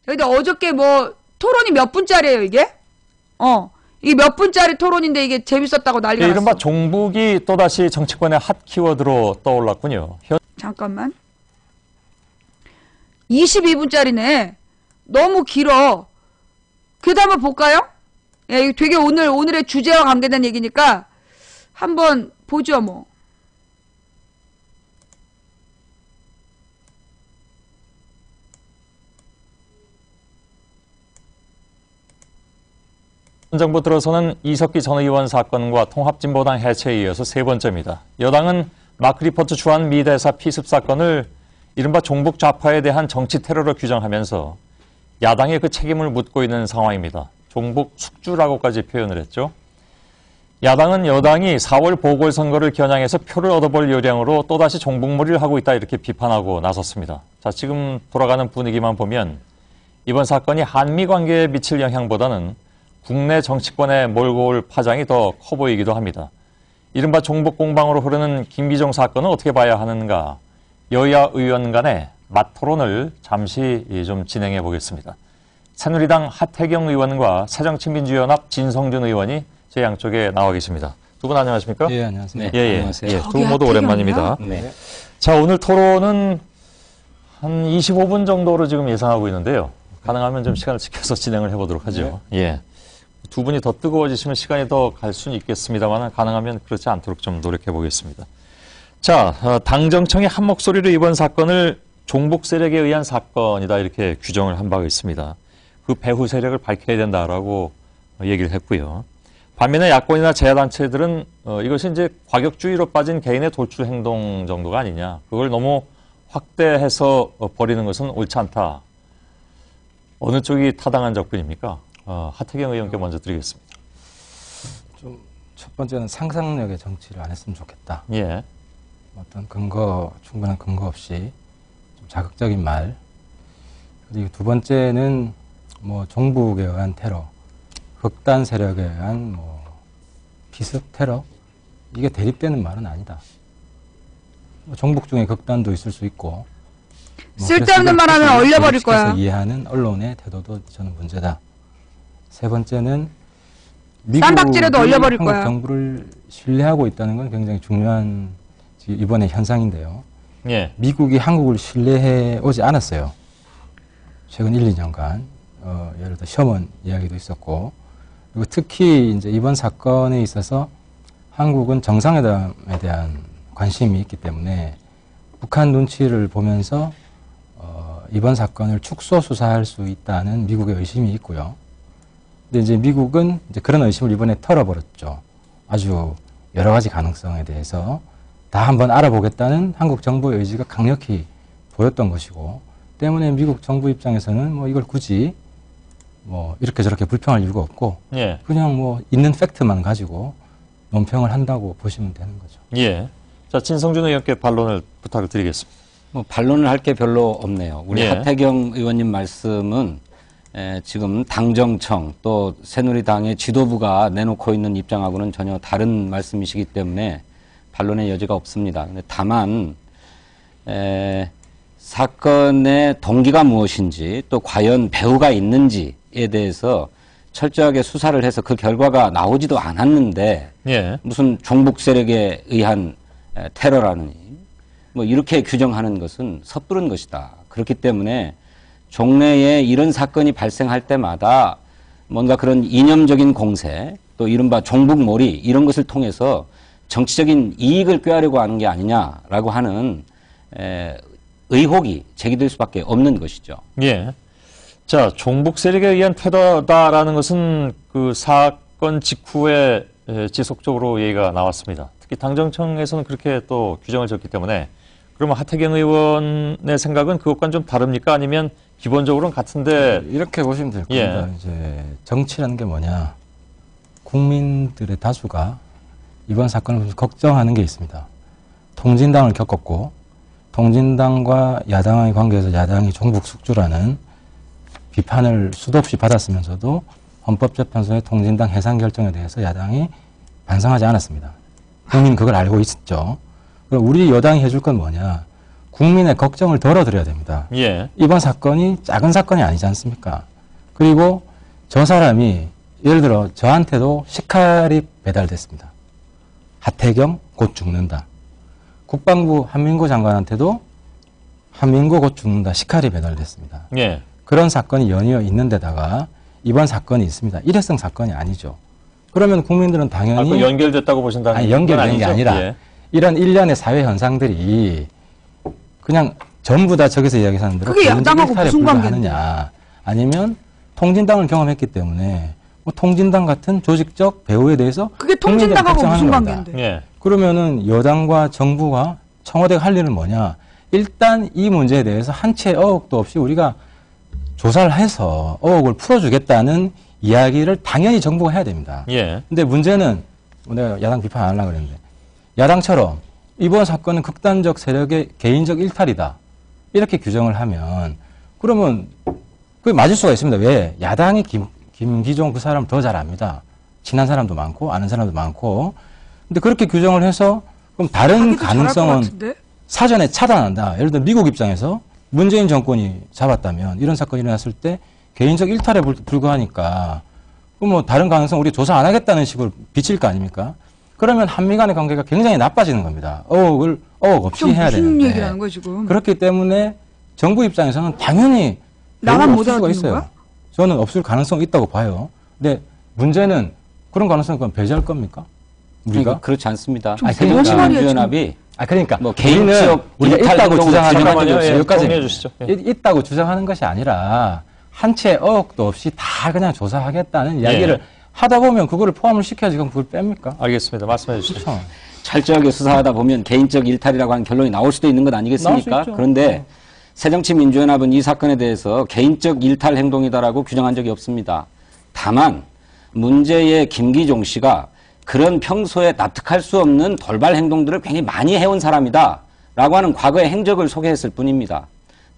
근데 어저께 뭐 토론이 몇 분짜리예요 이게? 이게 몇 분짜리 토론인데 이게 재밌었다고 난리가 났어. 이른바 종북이 또다시 정치권의 핫 키워드로 떠올랐군요. 잠깐만. 22분짜리네. 너무 길어. 그래도 한번 볼까요? 예, 이거 되게 오늘의 주제와 관계된 얘기니까 한번 보죠 뭐. 현 정부 들어서는 이석기 전 의원 사건과 통합진보당 해체에 이어서 세 번째입니다. 여당은 마크리포트 주한 미 대사 피습 사건을 이른바 종북 좌파에 대한 정치 테러로 규정하면서 야당의 그 책임을 묻고 있는 상황입니다. 종북 숙주라고까지 표현을 했죠. 야당은 여당이 4월 보궐선거를 겨냥해서 표를 얻어볼 요량으로 또다시 종북몰이를 하고 있다 이렇게 비판하고 나섰습니다. 자, 지금 돌아가는 분위기만 보면 이번 사건이 한미 관계에 미칠 영향보다는 국내 정치권에 몰고 올 파장이 더 커 보이기도 합니다. 이른바 종북 공방으로 흐르는 김기정 사건은 어떻게 봐야 하는가? 여야 의원 간의 맞토론을 잠시 좀 진행해 보겠습니다. 새누리당 하태경 의원과 새정치민주연합 진성준 의원이 제 양쪽에 나와 계십니다. 두 분 안녕하십니까? 예, 안녕하세요. 예, 안녕하세요. 예, 두 분 모두 오랜만입니다. 네. 자, 오늘 토론은 한 25분 정도로 지금 예상하고 있는데요. 가능하면 좀 시간을 지켜서 진행을 해보도록 하죠. 네. 예. 두 분이 더 뜨거워지시면 시간이 더 갈 수는 있겠습니다만 가능하면 그렇지 않도록 좀 노력해 보겠습니다. 자, 당정청이 한 목소리로 이번 사건을 종북 세력에 의한 사건이다 이렇게 규정을 한 바가 있습니다. 그 배후 세력을 밝혀야 된다라고 얘기를 했고요. 반면에 야권이나 재야단체들은 이것이 이제 과격주의로 빠진 개인의 돌출 행동 정도가 아니냐. 그걸 너무 확대해서 버리는 것은 옳지 않다. 어느 쪽이 타당한 접근입니까? 하태경 의원께 먼저 드리겠습니다. 좀 첫 번째는 상상력의 정치를 안 했으면 좋겠다. 예. 어떤 충분한 근거 없이 좀 자극적인 말. 그리고 두 번째는 뭐 종북에 의한 테러, 극단 세력에 의한 뭐 비습 테러, 이게 대립되는 말은 아니다. 뭐 종북 중에 극단도 있을 수 있고. 쓸데없는 말하면 얼려버릴 거야. 이해하는 언론의 태도도 저는 문제다. 세 번째는 쌈박질해도 얼려버릴 한국 거야. 정부를 신뢰하고 있다는 건 굉장히 중요한 이번의 현상인데요. 예. 미국이 한국을 신뢰해 오지 않았어요. 최근 1, 2년간 예를 들어 셔먼 이야기도 있었고, 그리고 특히 이제 이번 사건에 있어서 한국은 정상회담에 대한 관심이 있기 때문에 북한 눈치를 보면서 이번 사건을 축소 수사할 수 있다는 미국의 의심이 있고요. 근데 이제 미국은 이제 그런 의심을 이번에 털어버렸죠. 아주 여러 가지 가능성에 대해서 다 한번 알아보겠다는 한국 정부의 의지가 강력히 보였던 것이고, 때문에 미국 정부 입장에서는 뭐 이걸 굳이 뭐 이렇게 저렇게 불평할 이유가 없고, 예. 그냥 뭐 있는 팩트만 가지고 논평을 한다고 보시면 되는 거죠. 예. 자, 진성준 의원께 반론을 부탁을 드리겠습니다. 뭐 반론을 할 게 별로 없네요. 우리 예. 하태경 의원님 말씀은 지금 당정청 또 새누리당의 지도부가 내놓고 있는 입장하고는 전혀 다른 말씀이시기 때문에 반론의 여지가 없습니다. 근데 다만 사건의 동기가 무엇인지 또 과연 배후가 있는지에 대해서 철저하게 수사를 해서 그 결과가 나오지도 않았는데 예. 무슨 종북 세력에 의한 테러라느니 뭐 이렇게 규정하는 것은 섣부른 것이다. 그렇기 때문에 종래에 이런 사건이 발생할 때마다 뭔가 그런 이념적인 공세 또 이른바 종북몰이 이런 것을 통해서 정치적인 이익을 꾀하려고 하는 게 아니냐라고 하는 의혹이 제기될 수밖에 없는 것이죠. 예. 자, 종북 세력에 의한 테러다라는 것은 그 사건 직후에 지속적으로 얘기가 나왔습니다. 특히 당정청에서는 그렇게 또 규정을 졌기 때문에 그러면 하태경 의원의 생각은 그것과는 좀 다릅니까? 아니면 기본적으로는 같은데 이렇게 보시면 될 겁니다. 예. 이제 정치라는 게 뭐냐? 국민들의 다수가 이번 사건을 보면서 걱정하는 게 있습니다. 통진당을 겪었고 통진당과 야당의 관계에서 야당이 종북 숙주라는 비판을 수도 없이 받았으면서도 헌법재판소의 통진당 해산 결정에 대해서 야당이 반성하지 않았습니다. 국민은 그걸 알고 있었죠. 그럼 우리 여당이 해줄 건 뭐냐? 국민의 걱정을 덜어드려야 됩니다. 예. 이번 사건이 작은 사건이 아니지 않습니까? 그리고 저 사람이 예를 들어 저한테도 식칼이 배달됐습니다. 하태경 곧 죽는다. 국방부 한민구 장관한테도 한민구 곧 죽는다. 식칼이 배달됐습니다. 예. 그런 사건이 연이어 있는 데다가 이번 사건이 있습니다. 일회성 사건이 아니죠. 그러면 국민들은 당연히 그 연결됐다고 보신다는 아니, 연결된 게 건 아니죠? 아니라 예. 이런 일련의 사회 현상들이 그냥 전부 다 저기서 이야기하는 대로 그게 야당하고 일탈에 무슨 불과하느냐 아니면 통진당을 경험했기 때문에 뭐 통진당 같은 조직적 배후에 대해서 그게 국민들이 통진당하고 걱정하는 무슨 겁니다. 관계인데? 예. 그러면은 여당과 정부가 청와대가 할 일은 뭐냐? 일단 이 문제에 대해서 한 채 어혹도 없이 우리가 조사를 해서 어혹을 풀어주겠다는 이야기를 당연히 정부가 해야 됩니다. 예. 근데 문제는 내가 야당 비판 안 하려고 그랬는데 야당처럼 이번 사건은 극단적 세력의 개인적 일탈이다. 이렇게 규정을 하면 그러면 그게 맞을 수가 있습니다. 왜? 야당이 김기종 그 사람 더 잘 압니다. 친한 사람도 많고 아는 사람도 많고. 근데 그렇게 규정을 해서 그럼 다른 자기도 잘할 것 가능성은 같은데? 사전에 차단한다. 예를 들어 미국 입장에서 문재인 정권이 잡았다면 이런 사건이 일어났을 때 개인적 일탈에 불과하니까 그럼 뭐 다른 가능성 우리 조사 안 하겠다는 식으로 비칠 거 아닙니까? 그러면 한미 간의 관계가 굉장히 나빠지는 겁니다. 어혹 없이 좀 해야 무슨 되는데. 얘기를 하는 거야 지금? 그렇기 때문에 정부 입장에서는 당연히 나만 배우가 못 없을 수가 알아듣는 있어요. 거야? 저는 없을 가능성이 있다고 봐요. 근데 문제는 그런 가능성을 그럼 배제할 겁니까? 우리가? 그러니까 그렇지 않습니다. 좀 새정치민주연합이 그러니까 뭐 개인적 우리가 일탈 있다고 행동을 주장하는 규정한 적이 거죠. 없어요. 여기까지 정리해 주시죠. 예. 있다고 주장하는 것이 아니라 한 채 어혹도 없이 다 그냥 조사하겠다는 이야기를 예. 하다 보면 그거를 포함을 시켜야지 그럼 그걸 뺍니까? 알겠습니다. 말씀해 주시죠. 그렇죠. 철저하게 수사하다 보면 개인적 일탈이라고 하는 결론이 나올 수도 있는 것 나올 수 아니겠습니까? 있죠. 그런데 새정치민주연합은 이 사건에 대해서 개인적 일탈 행동이다라고 규정한 적이 없습니다. 다만 문제의 김기종 씨가 그런 평소에 납득할 수 없는 돌발 행동들을 굉장히 많이 해온 사람이다라고 하는 과거의 행적을 소개했을 뿐입니다.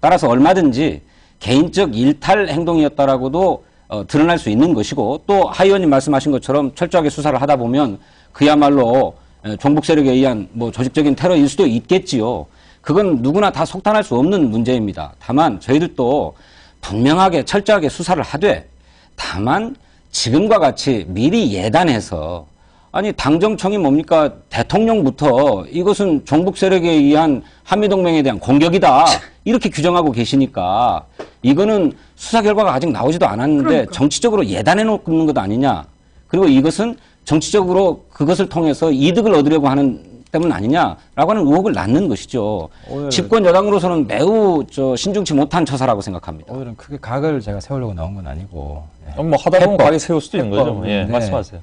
따라서 얼마든지 개인적 일탈 행동이었다라고도 드러날 수 있는 것이고 또 하 의원님 말씀하신 것처럼 철저하게 수사를 하다 보면 그야말로 종북 세력에 의한 뭐 조직적인 테러일 수도 있겠지요. 그건 누구나 다 속단할 수 없는 문제입니다. 다만 저희들도 분명하게 철저하게 수사를 하되 다만 지금과 같이 미리 예단해서 아니 당정청이 뭡니까 대통령부터 이것은 종북 세력에 의한 한미동맹에 대한 공격이다 이렇게 규정하고 계시니까 이거는 수사 결과가 아직 나오지도 않았는데 그러니까. 정치적으로 예단해 놓는 것 아니냐. 그리고 이것은 정치적으로 그것을 통해서 이득을 얻으려고 하는 때문 아니냐라고 하는 의혹을 낳는 것이죠. 집권 여당으로서는 매우 신중치 못한 처사라고 생각합니다. 오늘은 크게 각을 제가 세우려고 나온 건 아니고 뭐 하다 보면 해법. 가게 세울 수도 있는 거죠. 예, 해법인데 말씀하세요.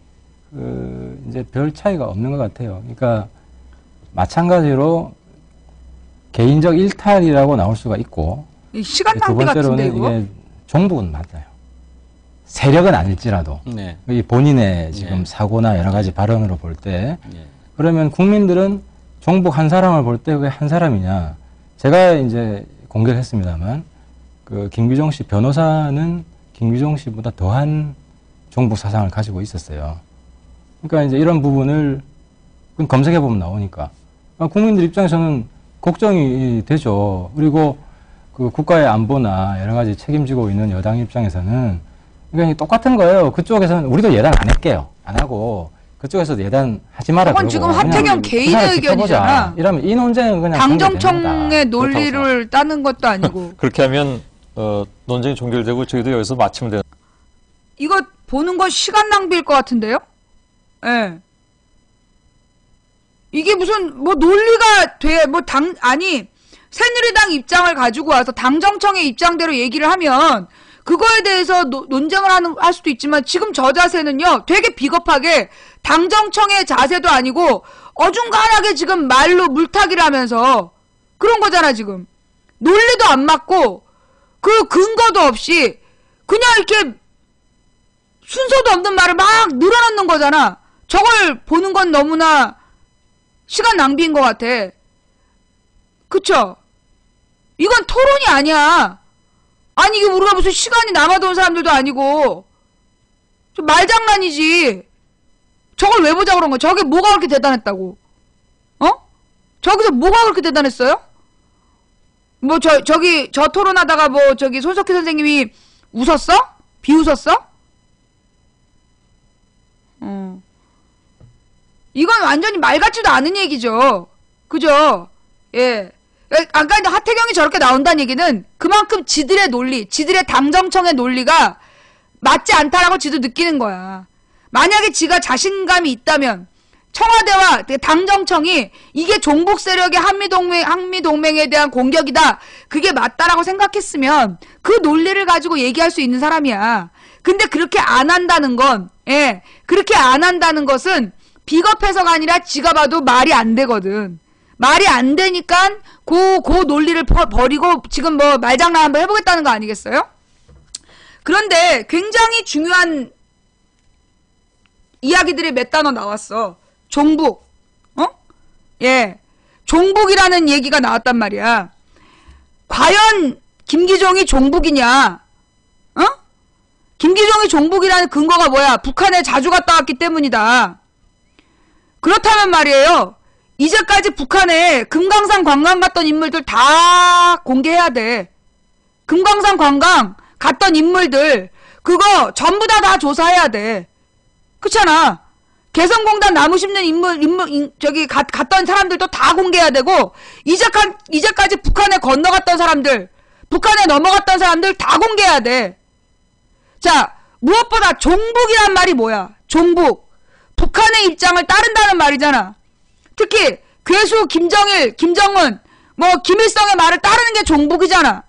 이제 별 차이가 없는 것 같아요. 그러니까 마찬가지로 개인적 일탈이라고 나올 수가 있고 이 시간 두 낭비 같은데 번째로는 이거? 이게 종북은 맞아요. 세력은 아닐지라도 네. 이 본인의 지금 네. 사고나 여러 가지 발언으로 볼 때 네. 그러면 국민들은 종북 한 사람을 볼 때 왜 한 사람이냐? 제가 이제 공개를 했습니다만 그 김규종 씨 변호사는 김규종 씨보다 더한 종북 사상을 가지고 있었어요. 그러니까 이제 이런 부분을 검색해 보면 나오니까 국민들 입장에서는 걱정이 되죠. 그리고 그 국가의 안보나 여러 가지 책임지고 있는 여당 입장에서는 그러니까 똑같은 거예요. 그쪽에서는 우리도 예단 안 할게요. 안 하고 그쪽에서도 예단하지 마라. 저건 그러고 지금 그냥 하태경 개인의 수사를 지켜보자. 의견이잖아. 이러면 이 논쟁은 그냥 당정청의 종결됩니다. 논리를 따는 것도 아니고 그렇게 하면 논쟁이 종결되고 저희도 여기서 마치면 되는. 이거 보는 건 시간 낭비일 것 같은데요? 예. 이게 무슨 뭐 논리가 돼 뭐 아니 새누리당 입장을 가지고 와서 당정청의 입장대로 얘기를 하면 그거에 대해서 논쟁을 할 수도 있지만 지금 저 자세는요 되게 비겁하게 당정청의 자세도 아니고 어중간하게 지금 말로 물타기를 하면서 그런 거잖아 지금. 논리도 안 맞고 그 근거도 없이 그냥 이렇게 순서도 없는 말을 막 늘어놓는 거잖아. 저걸 보는 건 너무나 시간 낭비인 것 같아. 그쵸? 이건 토론이 아니야. 아니 이게 우리가 무슨 시간이 남아도는 사람들도 아니고 좀 말장난이지. 저걸 왜 보자 그런 거야? 저게 뭐가 그렇게 대단했다고? 어? 저기서 뭐가 그렇게 대단했어요? 뭐 저기 저 토론하다가 뭐 저기 손석희 선생님이 웃었어? 비웃었어? 이건 완전히 말 같지도 않은 얘기죠. 그죠? 예. 아까 이제 하태경이 저렇게 나온다는 얘기는 그만큼 지들의 논리, 지들의 당정청의 논리가 맞지 않다라고 지도 느끼는 거야. 만약에 지가 자신감이 있다면 청와대와 당정청이 이게 종북 세력의 한미동맹에 대한 공격이다. 그게 맞다라고 생각했으면 그 논리를 가지고 얘기할 수 있는 사람이야. 근데 그렇게 안 한다는 건, 예, 그렇게 안 한다는 것은 비겁해서가 아니라 지가 봐도 말이 안 되거든. 말이 안 되니까 그 논리를 버리고 지금 뭐 말장난 한번 해보겠다는 거 아니겠어요? 그런데 굉장히 중요한 이야기들이 몇 단어 나왔어. 종북, 예, 종북이라는 얘기가 나왔단 말이야. 과연 김기종이 종북이냐? 김기종이 종북이라는 근거가 뭐야? 북한에 자주 갔다 왔기 때문이다. 그렇다면 말이에요. 이제까지 북한에 금강산 관광 갔던 인물들 다 공개해야 돼. 금강산 관광 갔던 인물들 그거 전부 다 조사해야 돼. 그렇잖아. 개성공단 나무 심는 저기 갔던 사람들도 다 공개해야 되고 이제까지 북한에 건너갔던 사람들, 북한에 넘어갔던 사람들 다 공개해야 돼. 자, 무엇보다 종북이란 말이 뭐야? 종북. 북한의 입장을 따른다는 말이잖아. 특히 괴수 김정일, 김정은, 뭐 김일성의 말을 따르는 게 종북이잖아.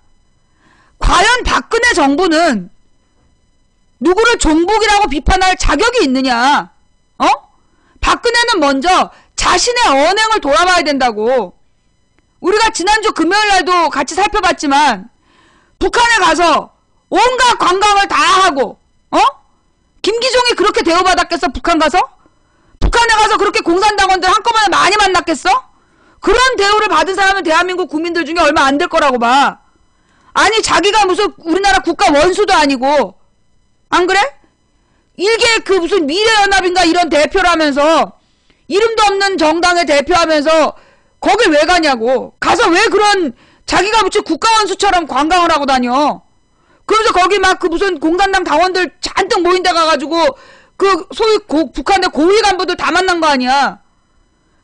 과연 박근혜 정부는 누구를 종북이라고 비판할 자격이 있느냐? 박근혜는 먼저 자신의 언행을 돌아봐야 된다고. 우리가 지난주 금요일날도 같이 살펴봤지만 북한에 가서 온갖 관광을 다 하고 김기종이 그렇게 대우받았겠어? 북한 가서? 북한에 가서 그렇게 공산당원들 한꺼번에 많이 만났겠어? 그런 대우를 받은 사람은 대한민국 국민들 중에 얼마 안 될 거라고 봐. 아니 자기가 무슨 우리나라 국가 원수도 아니고 안 그래? 일개 그 무슨 미래연합인가 이런 대표라면서 이름도 없는 정당의 대표하면서 거길 왜 가냐고. 가서 왜 그런 자기가 무슨 국가원수처럼 관광을 하고 다녀. 그러면서 거기 막 그 무슨 공산당 당원들 잔뜩 모인 데 가가지고 그 소위 북한의 고위 간부들 다 만난 거 아니야.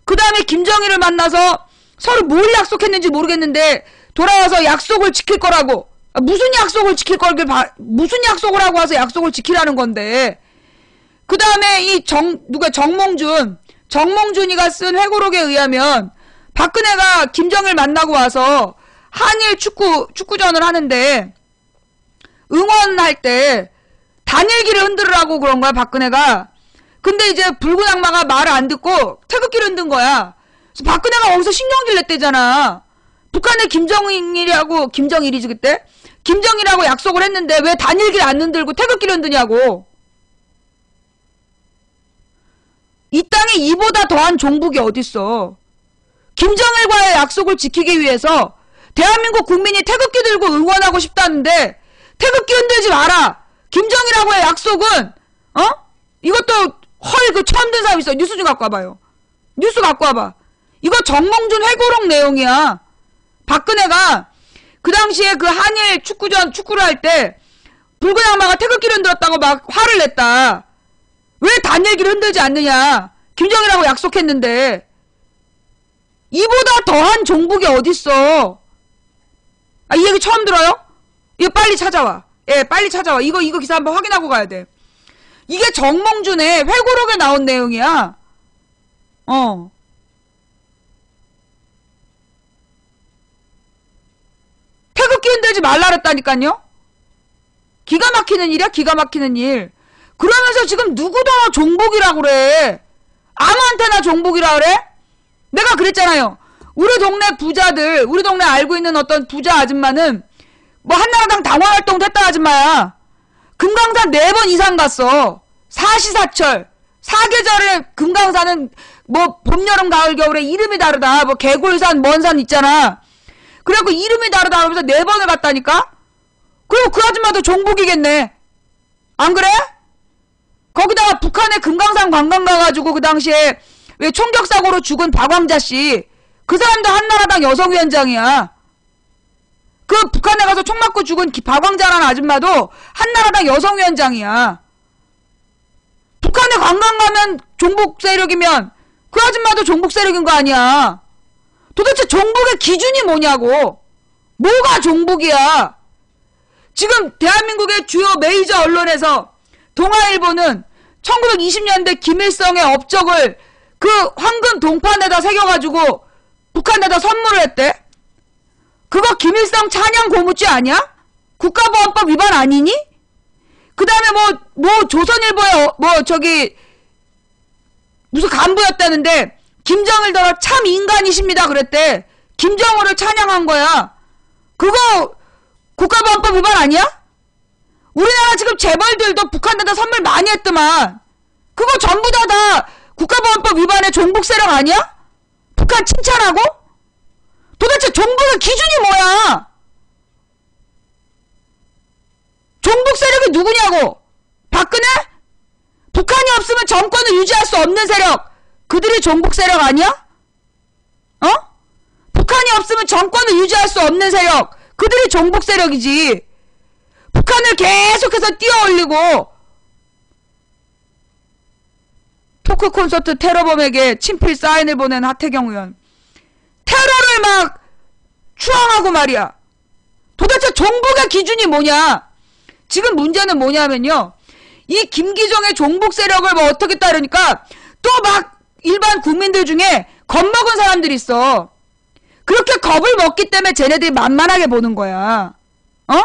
그 다음에 김정일을 만나서 서로 뭘 약속했는지 모르겠는데 돌아와서 약속을 지킬 거라고. 무슨 약속을 지킬 걸길 무슨 약속을 하고 와서 약속을 지키라는 건데. 그 다음에 정몽준이가 쓴 회고록에 의하면 박근혜가 김정일 만나고 와서 한일 축구전을 하는데 응원할 때 단일기를 흔들으라고 그런 거야, 박근혜가. 근데 이제 붉은 악마가 말을 안 듣고 태극기를 흔든 거야. 그래서 박근혜가 거기서 신경질 냈대잖아. 북한에 김정일이지 그때? 김정일하고 약속을 했는데 왜 단일기를 안 흔들고 태극기를 흔드냐고. 이 땅에 이보다 더한 종북이 어딨어. 김정일과의 약속을 지키기 위해서 대한민국 국민이 태극기 들고 응원하고 싶다는데 태극기 흔들지 마라. 김정일하고의 약속은 이것도 헐 그 처음 든 사람 있어. 뉴스 좀 갖고 와봐요. 뉴스 갖고 와봐. 이거 정몽준 회고록 내용이야. 박근혜가 그 당시에 그 한일 축구를 할 때 붉은 악마가 태극기를 흔들었다고 막 화를 냈다. 왜 단일기를 흔들지 않느냐. 김정일하고 약속했는데. 이보다 더한 종북이 어딨어. 이 얘기 처음 들어요? 이거 빨리 찾아와. 예, 빨리 찾아와. 이거 기사 한번 확인하고 가야 돼. 이게 정몽준의 회고록에 나온 내용이야. 태극기 흔들지 말라 그랬다니까요? 기가 막히는 일이야, 기가 막히는 일. 그러면서 지금 누구도 종북이라고 그래. 아무한테나 종북이라 그래? 내가 그랬잖아요. 우리 동네 부자들, 우리 동네 알고 있는 어떤 부자 아줌마는 뭐 한나라당 당원 활동도 했다 아줌마야. 금강산 4번 이상 갔어. 사시사철. 사계절에 금강산은 뭐 봄, 여름, 가을, 겨울에 이름이 다르다. 뭐 개골산, 먼산 있잖아. 그래갖고 이름이 다르다 하면서 4번을 갔다니까? 그리고 그 아줌마도 종북이겠네. 안 그래? 거기다가 북한에 금강산 관광 가가지고 그 당시에 왜 총격사고로 죽은 박왕자 씨. 그 사람도 한나라당 여성위원장이야. 그 북한에 가서 총 맞고 죽은 박왕자라는 아줌마도 한나라당 여성위원장이야. 북한에 관광 가면 종북 세력이면 그 아줌마도 종북 세력인 거 아니야. 도대체 종북의 기준이 뭐냐고. 뭐가 종북이야. 지금 대한민국의 주요 메이저 언론에서 동아일보는 1920년대 김일성의 업적을 그 황금 동판에다 새겨가지고 북한에다 선물을 했대. 그거 김일성 찬양 고무죄 아니야? 국가보안법 위반 아니니? 그 다음에 조선일보에 무슨 간부였다는데 김정일더러 참 인간이십니다 그랬대. 김정일을 찬양한 거야. 그거 국가보안법 위반 아니야? 우리나라 지금 재벌들도 북한에다 선물 많이 했더만. 그거 전부 다 국가보안법 위반의 종북 세력 아니야? 북한 칭찬하고? 도대체 종북의 기준이 뭐야? 종북 세력이 누구냐고? 박근혜? 북한이 없으면 정권을 유지할 수 없는 세력. 그들이 종북 세력 아니야? 어? 북한이 없으면 정권을 유지할 수 없는 세력. 그들이 종북 세력이지. 북한을 계속해서 띄어올리고 토크 콘서트 테러범에게 친필 사인을 보낸 하태경 의원. 테러를 막 추앙하고 말이야. 도대체 종북의 기준이 뭐냐? 지금 문제는 뭐냐면요. 이 김기정의 종북 세력을 뭐 어떻게 따르니까 또 막 일반 국민들 중에 겁먹은 사람들이 있어. 그렇게 겁을 먹기 때문에 쟤네들이 만만하게 보는 거야. 어?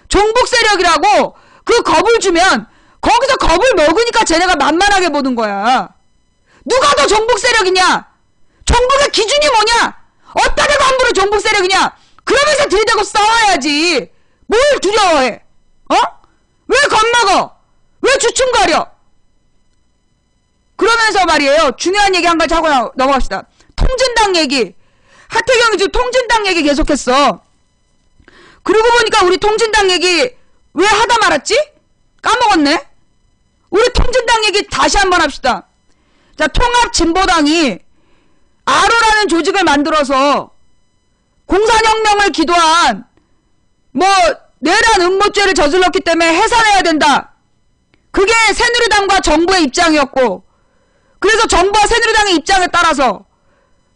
종북 세력이라고 그 겁을 주면 거기서 겁을 먹으니까 쟤네가 만만하게 보는 거야. 누가 더 종북 세력이냐? 종북의 기준이 뭐냐? 어디다 대고 함부로 종북 세력이냐? 그러면서 들이대고 싸워야지. 뭘 두려워해? 어? 왜 겁먹어? 왜 주춤거려? 그러면서 말이에요. 중요한 얘기 한 가지 하고 넘어갑시다. 통진당 얘기. 하태경이 지금 통진당 얘기 계속했어. 그러고 보니까 우리 통진당 얘기 왜 하다 말았지? 까먹었네? 우리 통진당 얘기 다시 한번 합시다. 자, 통합진보당이 아로라는 조직을 만들어서 공산혁명을 기도한 내란 음모죄를 저질렀기 때문에 해산해야 된다. 그게 새누리당과 정부의 입장이었고, 그래서 정부와 새누리당의 입장에 따라서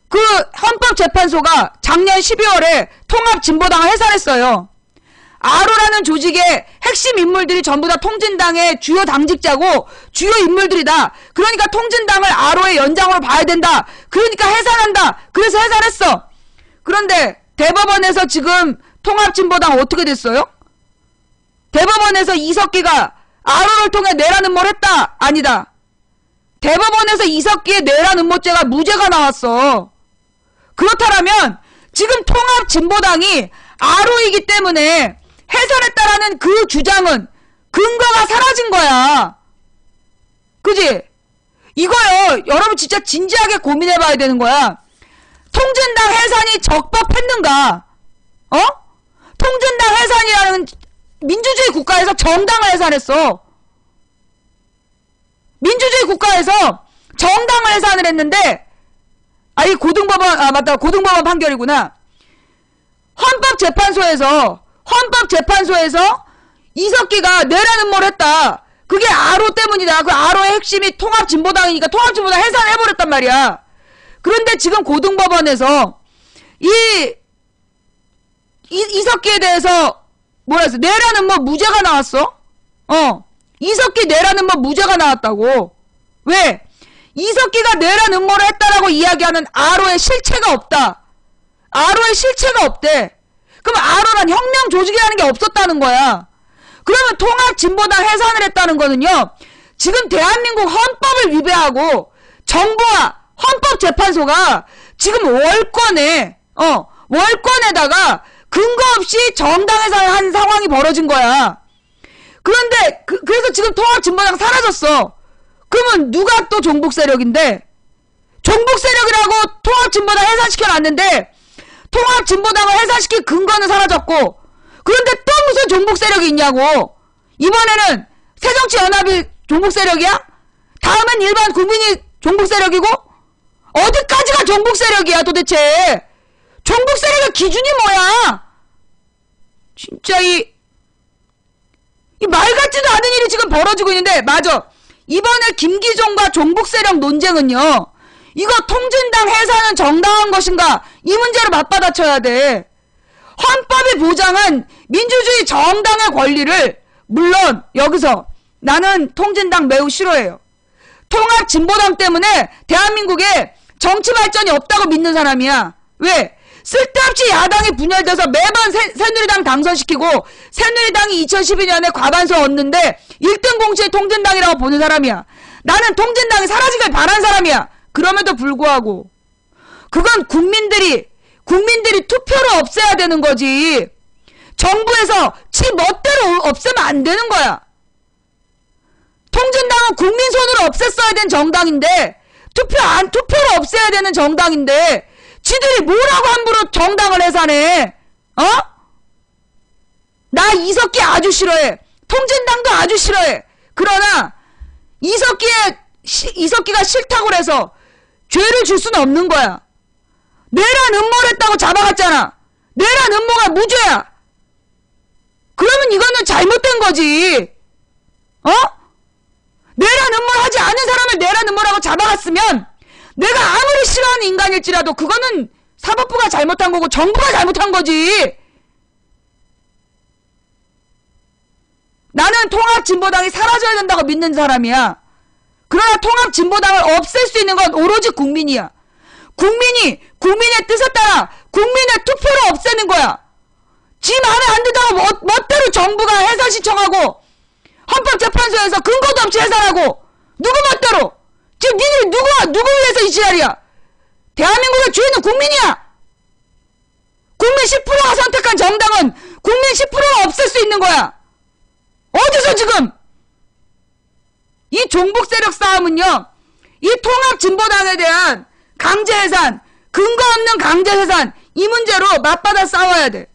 그 헌법재판소가 작년 12월에 통합진보당을 해산했어요. 아로라는 조직의 핵심 인물들이 전부 다 통진당의 주요 당직자고 주요 인물들이다. 그러니까 통진당을 아로의 연장으로 봐야 된다. 그러니까 해산한다. 그래서 해산했어. 그런데 대법원에서 지금 통합진보당 어떻게 됐어요? 대법원에서 이석기가 아로를 통해 내란 음모를 했다? 아니다. 대법원에서 이석기의 내란 음모죄가 무죄가 나왔어. 그렇다면 지금 통합진보당이 아로이기 때문에 해산했다라는 그 주장은 근거가 사라진 거야. 그지? 이거요. 여러분 진짜 진지하게 고민해봐야 되는 거야. 통진당 해산이 적법했는가? 어? 통진당 해산이라는 민주주의 국가에서 정당을 해산했어. 민주주의 국가에서 정당을 해산을 했는데, 이 고등법원, 맞다. 고등법원 판결이구나. 헌법재판소에서 이석기가 내란 음모를 했다. 그게 아로 때문이다. 그 아로의 핵심이 통합진보당이니까 통합진보당 해산해버렸단 말이야. 그런데 지금 고등법원에서 이석기에 대해서 뭐라 했어? 내란 음모 무죄가 나왔어? 이석기 내란 음모 무죄가 나왔다고. 왜? 이석기가 내란 음모를 했다라고 이야기하는 아로의 실체가 없다. 아로의 실체가 없대. 그럼 아로란 혁명 조직이라는 게 없었다는 거야. 그러면 통합진보당 해산을 했다는 거는요. 지금 대한민국 헌법을 위배하고 정부와 헌법재판소가 지금 월권에다가 근거 없이 정당 해산을 한 상황이 벌어진 거야. 그런데 그래서 지금 통합진보당 사라졌어. 그러면 누가 또 종북 세력인데? 종북 세력이라고 통합진보당 해산시켜놨는데 통합진보당을 해산시킬 근거는 사라졌고, 그런데 또 무슨 종북 세력이 있냐고. 이번에는 새정치연합이 종북 세력이야? 다음엔 일반 국민이 종북 세력이고? 어디까지가 종북 세력이야 도대체? 종북 세력의 기준이 뭐야? 진짜 이 말 같지도 않은 일이 지금 벌어지고 있는데, 맞아. 이번에 김기종과 종북 세력 논쟁은요, 이거 통진당 해산은 정당한 것인가, 이 문제로 맞받아쳐야 돼. 헌법이 보장한 민주주의 정당의 권리를, 물론 여기서 나는 통진당 매우 싫어해요. 통합진보당 때문에 대한민국에 정치 발전이 없다고 믿는 사람이야. 왜? 쓸데없이 야당이 분열돼서 매번 새누리당 당선시키고, 새누리당이 2012년에 과반수 얻는데 1등 공신이 통진당이라고 보는 사람이야. 나는 통진당이 사라지길 바란 사람이야. 그럼에도 불구하고 그건 국민들이 투표로 없애야 되는 거지. 정부에서 지 멋대로 없애면 안 되는 거야. 통진당은 국민 손으로 없앴어야 된 정당인데, 투표로 없애야 되는 정당인데, 지들이 뭐라고 함부로 정당을 해산해? 어? 나 이석기 아주 싫어해. 통진당도 아주 싫어해. 그러나 이석기가 싫다고 그래서 죄를 줄 수는 없는 거야. 내란 음모했다고 잡아갔잖아. 내란 음모가 무죄야. 그러면 이거는 잘못된 거지. 어? 내란 음모를 하지 않은 사람을 내란 음모라고 잡아갔으면, 내가 아무리 싫어하는 인간일지라도 그거는 사법부가 잘못한 거고 정부가 잘못한 거지. 나는 통합진보당이 사라져야 된다고 믿는 사람이야. 그러나 통합진보당을 없앨 수 있는 건 오로지 국민이야. 국민의 뜻에 따라 국민의 투표로 없애는 거야. 지 마음에 안 든다고 멋대로 정부가 해산 신청하고 헌법재판소에서 근거도 없이 해산하고, 누구 멋대로. 지금 니들이 누구 위해서 이 지랄이야. 대한민국의 주인은 국민이야. 국민 10%가 선택한 정당은 국민 10%가 없앨 수 있는 거야. 어디서 지금 이 종북 세력 싸움은요, 이 통합진보당에 대한 강제해산, 근거 없는 강제해산, 이 문제로 맞받아 싸워야 돼.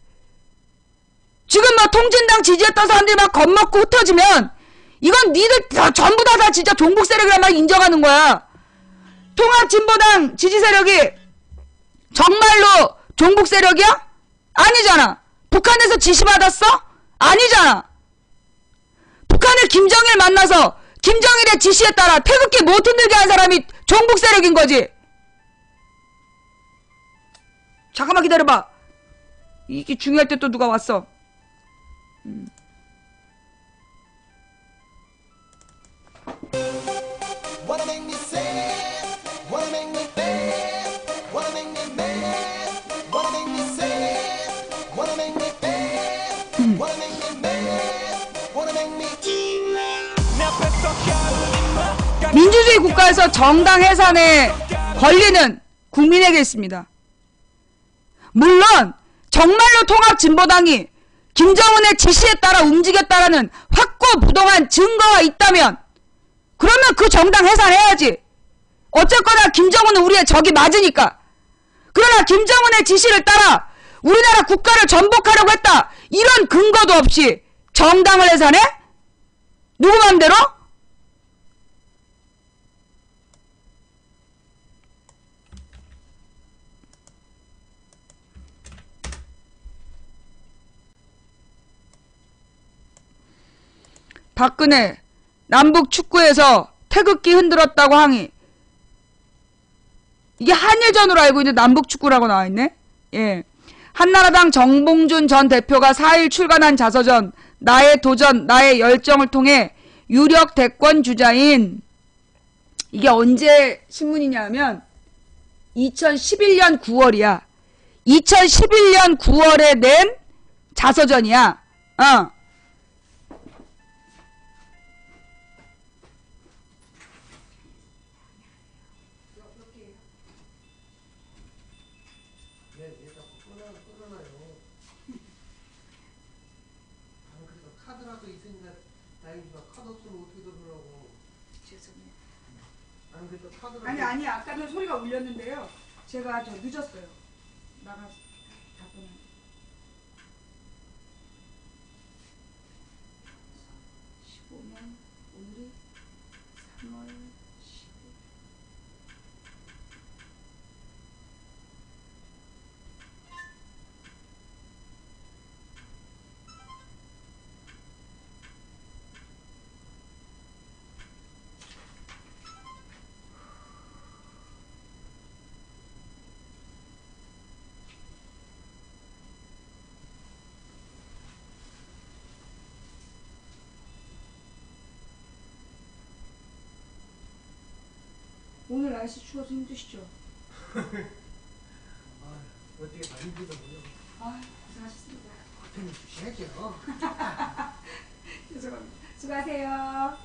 지금 막 통진당 지지했던 사람들이 막 겁먹고 흩어지면 이건 니들 전부 다 진짜 종북 세력이란 말 인정하는 거야. 통합진보당 지지 세력이 정말로 종북 세력이야? 아니잖아. 북한에서 지시받았어? 아니잖아. 북한의 김정일 만나서 김정일의 지시에 따라 태극기 못 흔들게 한 사람이 종북 세력인 거지. 잠깐만 기다려봐. 이게 중요할 때 또 누가 왔어. Wanna make me sad, wanna make me bad, wanna make me mad, wanna make me sad, wanna make me bad, wanna make me mad, wanna make me 민주주의 국가에서 정당 해산의 권리는 국민에게 있습니다. 물론 정말로 통합진보당이 김정은의 지시에 따라 움직였다라는 확고부동한 증거가 있다면, 그러면 그 정당 해산해야지. 어쨌거나 김정은은 우리의 적이 맞으니까. 그러나 김정은의 지시를 따라 우리나라 국가를 전복하려고 했다, 이런 근거도 없이 정당을 해산해? 누구 맘대로? 박근혜 남북 축구에서 태극기 흔들었다고 항의. 이게 한일전으로 알고 있는 남북 축구라고 나와있네. 예. 한나라당 정봉준 전 대표가 4일 출간한 자서전 나의 도전 나의 열정을 통해 유력 대권 주자인, 이게 언제 신문이냐 하면 2011년 9월이야. 2011년 9월에 낸 자서전이야. 카드라도 있으니까 다행이지만 카드 없으면 어떻게 들으라고. 죄송해요. 안 그래도 카드라도. 아니 아까도 소리가 울렸는데요. 제가 저 늦었어요. 나가서 답변을. 15년 오늘이 3월 10일. 오늘 날씨 추워서 힘드시죠? 어떻게 많이 믿어보려. 아, 고생하셨습니다. 고통을 주셔야죠. 죄송합니다. 수고하세요.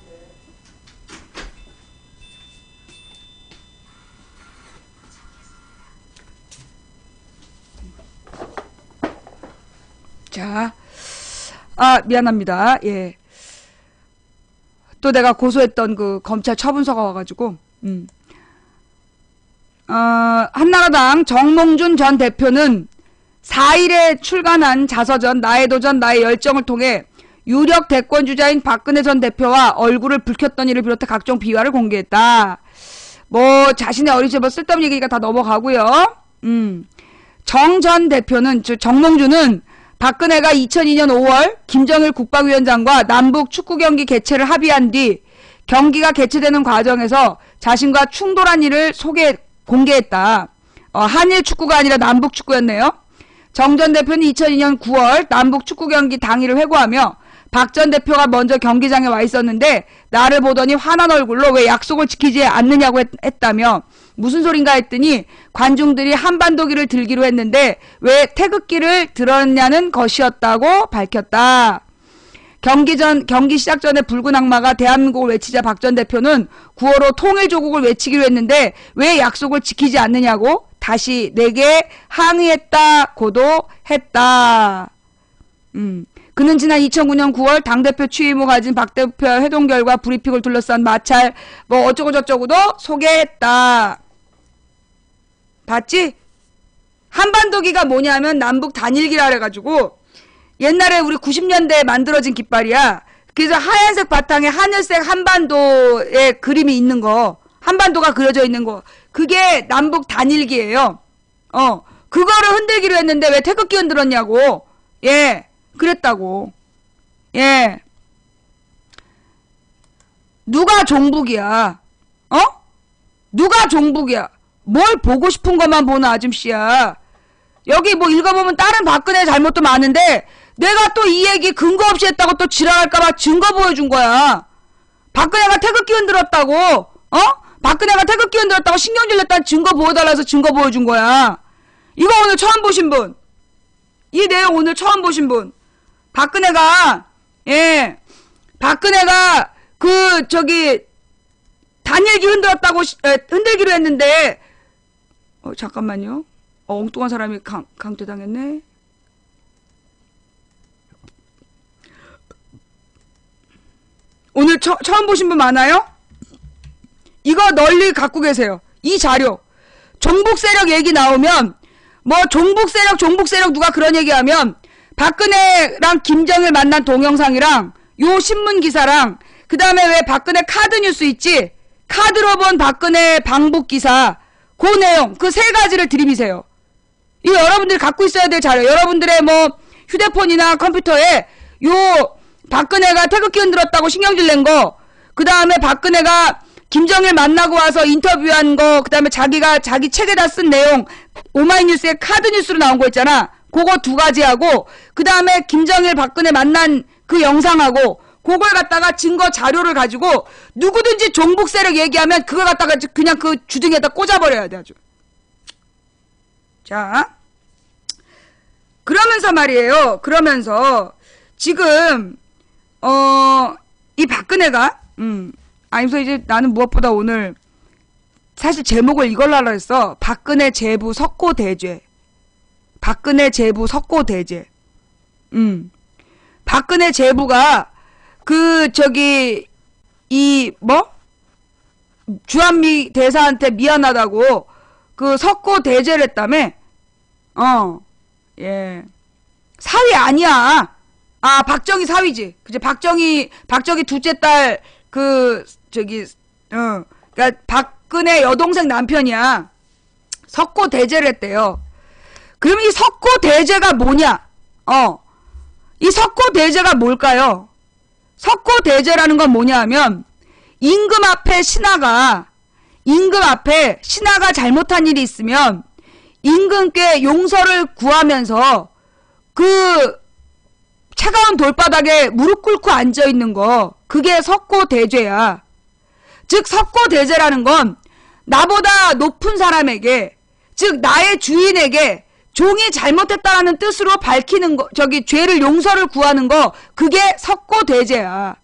자, 미안합니다. 예. 또 내가 고소했던 그 검찰 처분서가 와가지고, 한나라당 정몽준 전 대표는 4일에 출간한 자서전 나의 도전 나의 열정을 통해 유력 대권주자인 박근혜 전 대표와 얼굴을 붉혔던 일을 비롯해 각종 비화를 공개했다. 뭐 자신의 어린 시절 쓸데없는 얘기가 다 넘어가고요. 정 전 대표는, 즉 정몽준은 박근혜가 2002년 5월 김정일 국방위원장과 남북 축구 경기 개최를 합의한 뒤 경기가 개최되는 과정에서 자신과 충돌한 일을 공개했다. 한일 축구가 아니라 남북 축구였네요. 정 전 대표는 2002년 9월 남북 축구 경기 당일을 회고하며 박 전 대표가 먼저 경기장에 와 있었는데 나를 보더니 화난 얼굴로 왜 약속을 지키지 않느냐고 했다며 무슨 소린가 했더니 관중들이 한반도기를 들기로 했는데 왜 태극기를 들었냐는 것이었다고 밝혔다. 경기 시작 전에 붉은 악마가 대한민국을 외치자 박 전 대표는 구호로 통일조국을 외치기로 했는데 왜 약속을 지키지 않느냐고 다시 내게 항의했다고도 했다. 그는 지난 2009년 9월 당대표 취임 후 가진 박 대표 회동 결과 브리핑을 둘러싼 마찰 뭐 어쩌고 저쩌고도 소개했다. 봤지? 한반도기가 뭐냐면 남북 단일기라 그래가지고 옛날에 우리 90년대에 만들어진 깃발이야. 그래서 하얀색 바탕에 하늘색 한반도의 그림이 있는 거, 한반도가 그려져 있는 거, 그게 남북 단일기예요. 그거를 흔들기로 했는데 왜 태극기 흔들었냐고. 예, 그랬다고. 예. 누가 종북이야? 누가 종북이야? 뭘 보고 싶은 것만 보는 아줌씨야. 여기 뭐 읽어보면 다른 박근혜 잘못도 많은데 내가 또 이 얘기 근거 없이 했다고 또 지랄할까봐 증거 보여준 거야. 박근혜가 태극기 흔들었다고, 박근혜가 태극기 흔들었다고 신경질 냈다는 증거 보여달라 해서 증거 보여준 거야. 이거 오늘 처음 보신 분. 이 내용 오늘 처음 보신 분. 박근혜가 단일기 흔들기로 했는데, 잠깐만요. 엉뚱한 사람이 강퇴당했네. 오늘 처음 보신 분 많아요? 이거 널리 갖고 계세요. 이 자료. 종북 세력 얘기 나오면, 뭐, 종북 세력 누가 그런 얘기하면, 박근혜랑 김정일 만난 동영상이랑, 요 신문 기사랑, 그 다음에 왜 박근혜 카드 뉴스 있지? 카드로 본 박근혜 방북 기사, 그 내용, 그 세 가지를 들이미세요. 이거 여러분들이 갖고 있어야 될 자료. 여러분들의 뭐, 휴대폰이나 컴퓨터에, 요, 박근혜가 태극기 흔들었다고 신경질 낸 거, 그 다음에 박근혜가 김정일 만나고 와서 인터뷰한 거, 그 다음에 자기 책에다 쓴 내용, 오마이뉴스에 카드 뉴스로 나온 거 있잖아. 그거 두 가지하고, 그 다음에 김정일 박근혜 만난 그 영상하고, 그걸 갖다가 증거 자료를 가지고, 누구든지 종북 세력 얘기하면 그걸 갖다가 그냥 그 주둥이에다 꽂아버려야 돼, 아주. 자. 그러면서 말이에요. 지금, 이 박근혜가, 아니면서 이제 나는 무엇보다 오늘, 사실 제목을 이걸로 하려 했어. 박근혜 제부 석고대죄. 박근혜 제부 석고대죄. 박근혜 제부가, 주한미 대사한테 미안하다고, 석고대죄를 했다며? 예. 사위 아니야. 박정희 사위지. 그치, 박정희 둘째 딸, 그니까, 박근혜 여동생 남편이야. 석고대죄를 했대요. 그럼 이 석고대죄가 뭐냐? 이 석고대죄가 뭘까요? 석고대죄라는 건 뭐냐 하면, 임금 앞에 신하가 잘못한 일이 있으면, 임금께 용서를 구하면서, 차가운 돌바닥에 무릎 꿇고 앉아있는 거, 그게 석고대죄야. 즉 석고대죄라는 건 나보다 높은 사람에게, 즉 나의 주인에게 종이 잘못했다라는 뜻으로 밝히는 거, 죄를 용서를 구하는 거, 그게 석고대죄야.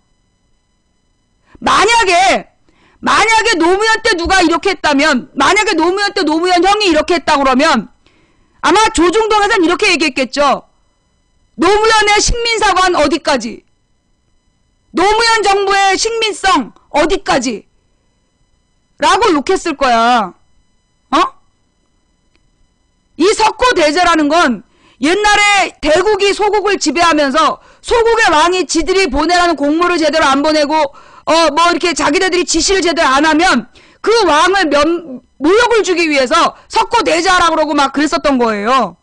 만약에 노무현 때 누가 이렇게 했다면, 만약에 노무현 때 노무현 형이 이렇게 했다 그러면 아마 조중동에서는 이렇게 얘기했겠죠. 노무현의 식민사관 어디까지? 노무현 정부의 식민성 어디까지? 라고 욕했을 거야. 이 석고대죄라는 건 옛날에 대국이 소국을 지배하면서 소국의 왕이 지들이 보내라는 공무를 제대로 안 보내고 이렇게 자기네들이 지시를 제대로 안 하면 그 왕을 모욕을 주기 위해서 석고대죄하라고 그러고 막 그랬었던 거예요.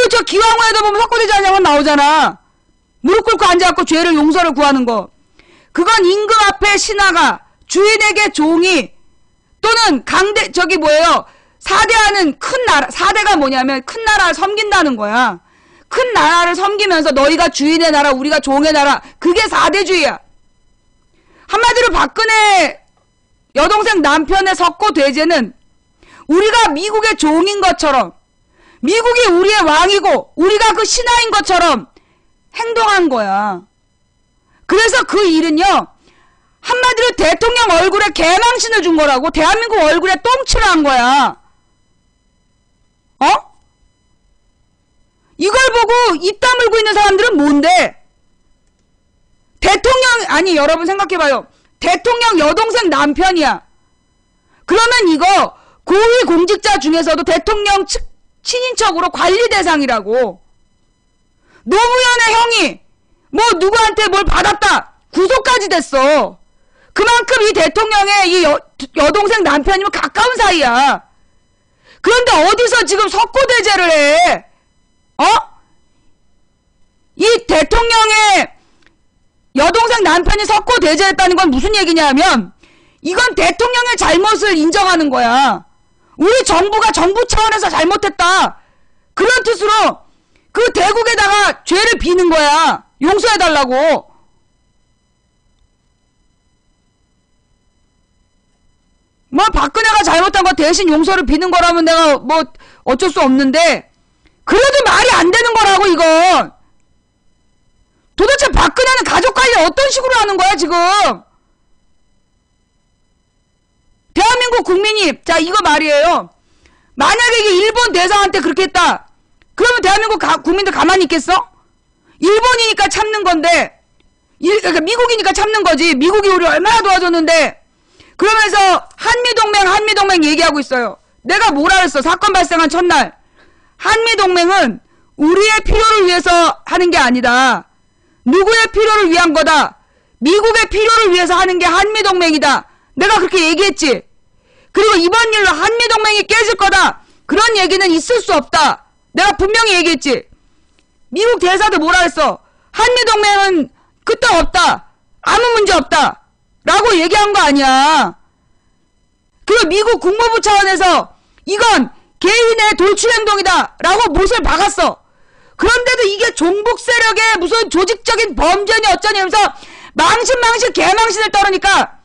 저 기왕후에도 보면 석고대죄하냐고 나오잖아. 무릎 꿇고 앉아갖고 죄를 용서를 구하는 거. 그건 임금 앞에 신하가 주인에게 종이 또는 사대하는 큰 나라, 사대가 뭐냐면 큰 나라를 섬긴다는 거야. 큰 나라를 섬기면서 너희가 주인의 나라, 우리가 종의 나라, 그게 사대주의야. 한마디로 박근혜 여동생 남편의 석고대죄는 우리가 미국의 종인 것처럼, 미국이 우리의 왕이고 우리가 그 신하인 것처럼 행동한 거야. 그래서 그 일은요, 한마디로 대통령 얼굴에 개망신을 준 거라고. 대한민국 얼굴에 똥칠을 한 거야. 이걸 보고 입 다물고 있는 사람들은 뭔데? 여러분 생각해봐요. 대통령 여동생 남편이야. 그러면 이거 고위 공직자 중에서도 대통령 친인척으로 관리 대상이라고. 노무현의 형이 누구한테 뭘 받았다, 구속까지 됐어. 그만큼 이 대통령의 이 여동생 남편이면 가까운 사이야. 그런데 어디서 지금 석고대죄를 해? 이 대통령의 여동생 남편이 석고대죄했다는 건 무슨 얘기냐면 이건 대통령의 잘못을 인정하는 거야. 우리 정부가 정부 차원에서 잘못했다, 그런 뜻으로 그 대국에다가 죄를 비는 거야. 용서해달라고. 박근혜가 잘못한 거 대신 용서를 비는 거라면 내가 어쩔 수 없는데, 그래도 말이 안 되는 거라고, 이건. 도대체 박근혜는 가족 관리 어떤 식으로 하는 거야, 지금? 대한민국 국민이, 이거 말이에요. 만약에 이게 일본 대사한테 그렇게 했다, 그러면 대한민국 국민들 가만히 있겠어? 일본이니까 참는 건데, 그러니까 미국이니까 참는 거지. 미국이 우리 얼마나 도와줬는데. 그러면서 한미동맹 얘기하고 있어요. 내가 뭐라 그랬어? 사건 발생한 첫날. 한미동맹은 우리의 필요를 위해서 하는 게 아니다. 누구의 필요를 위한 거다. 미국의 필요를 위해서 하는 게 한미동맹이다. 내가 그렇게 얘기했지. 그리고 이번 일로 한미동맹이 깨질 거다, 그런 얘기는 있을 수 없다. 내가 분명히 얘기했지. 미국 대사도 뭐라 했어? 한미동맹은 끄떡없다, 아무 문제 없다 라고 얘기한 거 아니야. 그리고 미국 국무부 차원에서 이건 개인의 돌출행동이다 라고 못을 박았어. 그런데도 이게 종북 세력의 무슨 조직적인 범죄니 어쩌니 하면서 망신 개망신을 떨으니까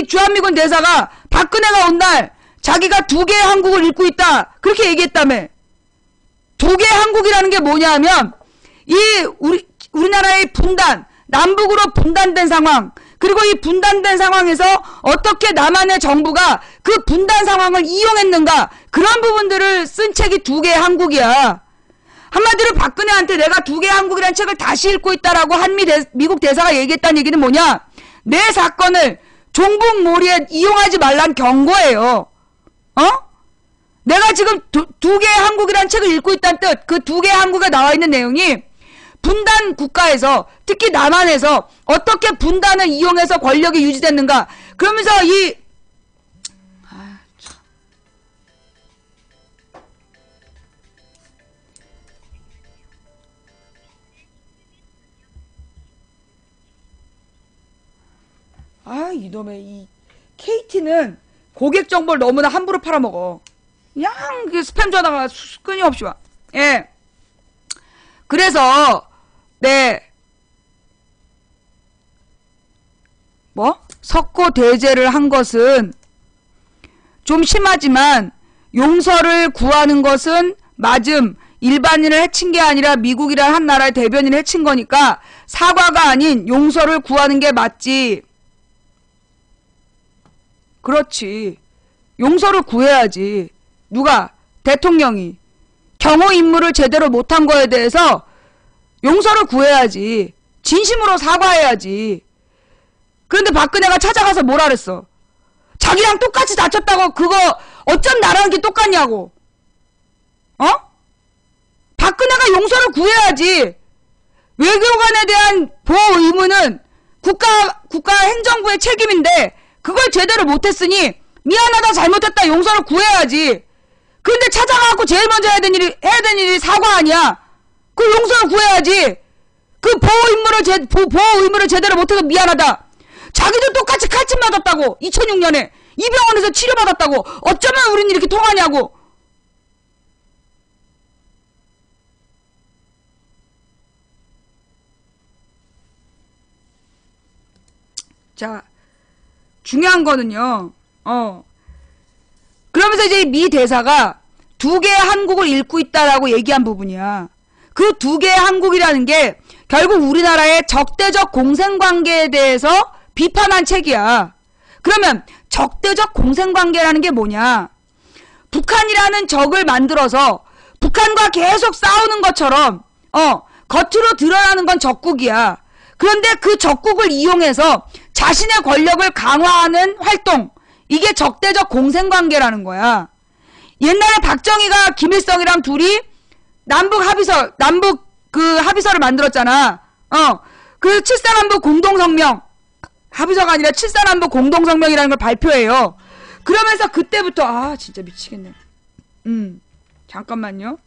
주한미군 대사가 박근혜가 온 날 자기가 2개의 한국을 잃고 있다, 그렇게 얘기했다며. 2개의 한국이라는 게 뭐냐 하면 우리나라의 분단, 남북으로 분단된 상황, 그리고 이 분단된 상황에서 어떻게 남한의 정부가 그 분단 상황을 이용했는가, 그런 부분들을 쓴 책이 2개의 한국이야. 한마디로 박근혜한테 내가 2개의 한국이라는 책을 다시 읽고 있다라고 미국 대사가 얘기했다는 얘기는 뭐냐? 내 사건을 종북몰이에 이용하지 말란 경고예요. 내가 지금 2개의 한국이라는 책을 읽고 있다는 뜻, 그 2개의 한국에 나와 있는 내용이 분단 국가에서, 특히 남한에서 어떻게 분단을 이용해서 권력이 유지됐는가, 그러면서 이놈의 이 KT는 고객 정보를 너무나 함부로 팔아먹어. 그냥 스팸 전화가 끊임없이 와. 예. 그래서 석고 체포 대제를 한 것은 좀 심하지만 용서를 구하는 것은 맞음. 일반인을 해친 게 아니라 미국이란 한 나라의 대변인을 해친 거니까 사과가 아닌 용서를 구하는 게 맞지. 그렇지. 용서를 구해야지. 누가? 대통령이. 경호 임무를 제대로 못한 거에 대해서 용서를 구해야지. 진심으로 사과해야지. 그런데 박근혜가 찾아가서 뭐라 그랬어? 자기랑 똑같이 다쳤다고 그거 어쩜 나랑 게 똑같냐고. 어? 박근혜가 용서를 구해야지. 외교관에 대한 보호 의무는 국가 행정부의 책임인데 그걸 제대로 못했으니 미안하다 잘못했다 용서를 구해야지. 그런데 찾아가고 제일 먼저 해야 되는 일이 사과 아니야. 그 용서를 구해야지. 그 보호 의무를 제대로 못해서 미안하다. 자기도 똑같이 칼침 맞았다고. 2006년에 이 병원에서 치료받았다고. 어쩌면 우린 이렇게 통하냐고. 자, 중요한 거는요. 그러면서 이제 미 대사가 두 개의 한국을 잃고 있다라고 얘기한 부분이야. 그 두 개의 한국이라는 게 결국 우리나라의 적대적 공생관계에 대해서 비판한 책이야. 그러면 적대적 공생관계라는 게 뭐냐? 북한이라는 적을 만들어서 북한과 계속 싸우는 것처럼 겉으로 드러나는 건 적국이야. 그런데 그 적국을 이용해서 자신의 권력을 강화하는 활동, 이게 적대적 공생관계라는 거야. 옛날에 박정희가 김일성이랑 둘이 남북 합의서를 만들었잖아. 그 7.4남북 공동성명, 합의서가 아니라 7.4남북 공동성명이라는 걸 발표해요. 그러면서 그때부터 진짜 미치겠네. 잠깐만요.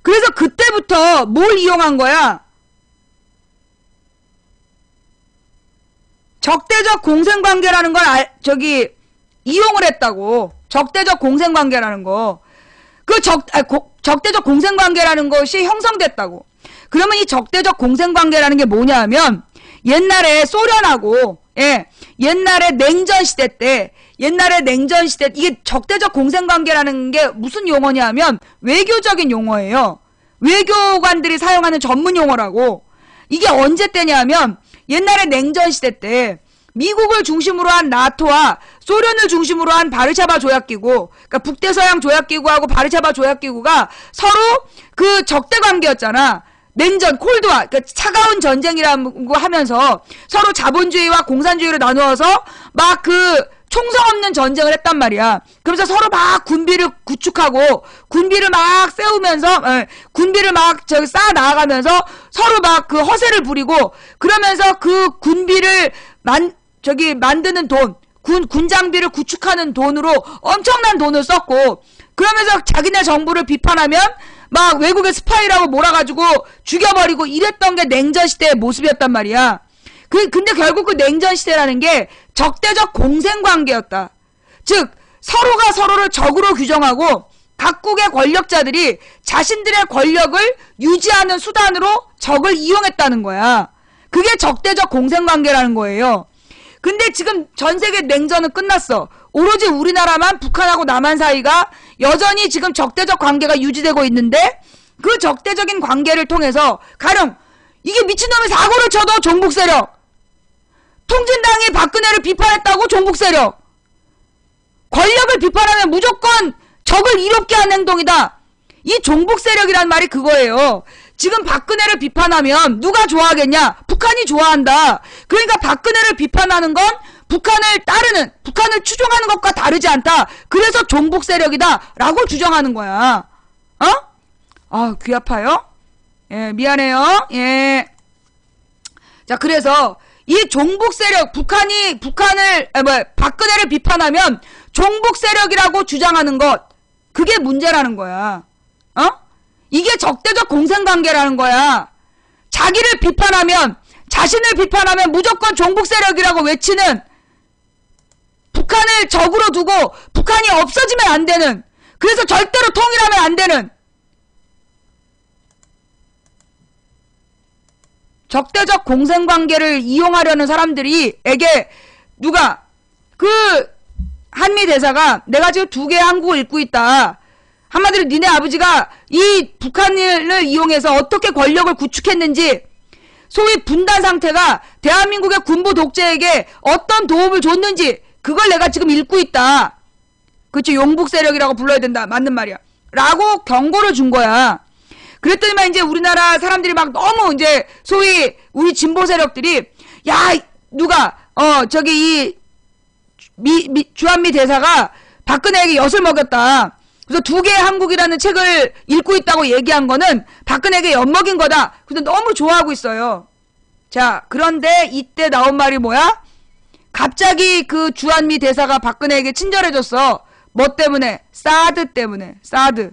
그래서 그때부터 뭘 이용한 거야? 적대적 공생관계라는 걸 이용을 했다고. 적대적 공생관계라는 거. 적대적 공생관계라는 것이 형성됐다고. 그러면 이 적대적 공생관계라는 게 뭐냐 하면 옛날에 소련하고 옛날에 냉전 시대 때 이게 적대적 공생관계라는 게 무슨 용어냐 하면 외교적인 용어예요. 외교관들이 사용하는 전문 용어라고. 이게 언제 때냐 하면 옛날에 냉전 시대 때 미국을 중심으로 한 나토와 소련을 중심으로 한 바르샤바 조약기구, 그러니까 북대서양 조약기구하고 바르샤바 조약기구가 서로 그 적대 관계였잖아. 냉전, 콜드와, 그러니까 차가운 전쟁이라고 하면서 서로 자본주의와 공산주의로 나누어서 막 총성 없는 전쟁을 했단 말이야. 그러면서 서로 막 군비를 구축하고 군비를 막 세우면서 군비를 막 쌓아 나아가면서 서로 막 그 허세를 부리고 그러면서 그 군비를 만드는 돈, 군장비를 구축하는 돈으로 엄청난 돈을 썼고 그러면서 자기네 정부를 비판하면 막 외국의 스파이라고 몰아가지고 죽여버리고 이랬던 게 냉전 시대의 모습이었단 말이야. 근데 결국 그 냉전 시대라는 게 적대적 공생관계였다. 즉 서로가 서로를 적으로 규정하고 각국의 권력자들이 자신들의 권력을 유지하는 수단으로 적을 이용했다는 거야. 그게 적대적 공생관계라는 거예요. 근데 지금 전 세계 냉전은 끝났어. 오로지 우리나라만 북한하고 남한 사이가 여전히 지금 적대적 관계가 유지되고 있는데 그 적대적인 관계를 통해서 가령 이게 미친놈이 사고를 쳐도 종북 세력, 통진당이 박근혜를 비판했다고 종북 세력, 권력을 비판하면 무조건 적을 이롭게 하는 행동이다. 이 종북 세력이란 말이 그거예요. 지금 박근혜를 비판하면 누가 좋아하겠냐? 북한이 좋아한다. 그러니까 박근혜를 비판하는 건 북한을 따르는, 북한을 추종하는 것과 다르지 않다. 그래서 종북 세력이다 라고 주장하는 거야. 귀 아파요? 예, 미안해요. 예. 자, 그래서 이 종북 세력, 박근혜를 비판하면 종북 세력이라고 주장하는 것, 그게 문제라는 거야. 이게 적대적 공생관계라는 거야. 자신을 비판하면 무조건 종북 세력이라고 외치는, 북한을 적으로 두고 북한이 없어지면 안 되는, 그래서 절대로 통일하면 안 되는, 적대적 공생관계를 이용하려는 사람들이에게 누가 그 한미 대사가 내가 지금 2개의 한국을 읽고 있다. 한마디로 니네 아버지가 이 북한을 이용해서 어떻게 권력을 구축했는지 소위 분단 상태가 대한민국의 군부 독재에게 어떤 도움을 줬는지 그걸 내가 지금 읽고 있다. 그치, 용북 세력이라고 불러야 된다. 맞는 말이야. 라고 경고를 준 거야. 그랬더니만 이제 우리나라 사람들이 막 너무 이제 소위 우리 진보 세력들이 야, 누가 저기 이 주한미 대사가 박근혜에게 엿을 먹였다. 그래서 2개의 한국이라는 책을 읽고 있다고 얘기한 거는 박근혜에게 엿먹인 거다. 그래서 너무 좋아하고 있어요. 자, 그런데 이때 나온 말이 뭐야? 갑자기 그 주한미 대사가 박근혜에게 친절해졌어. 뭐 때문에? 사드 때문에. 사드.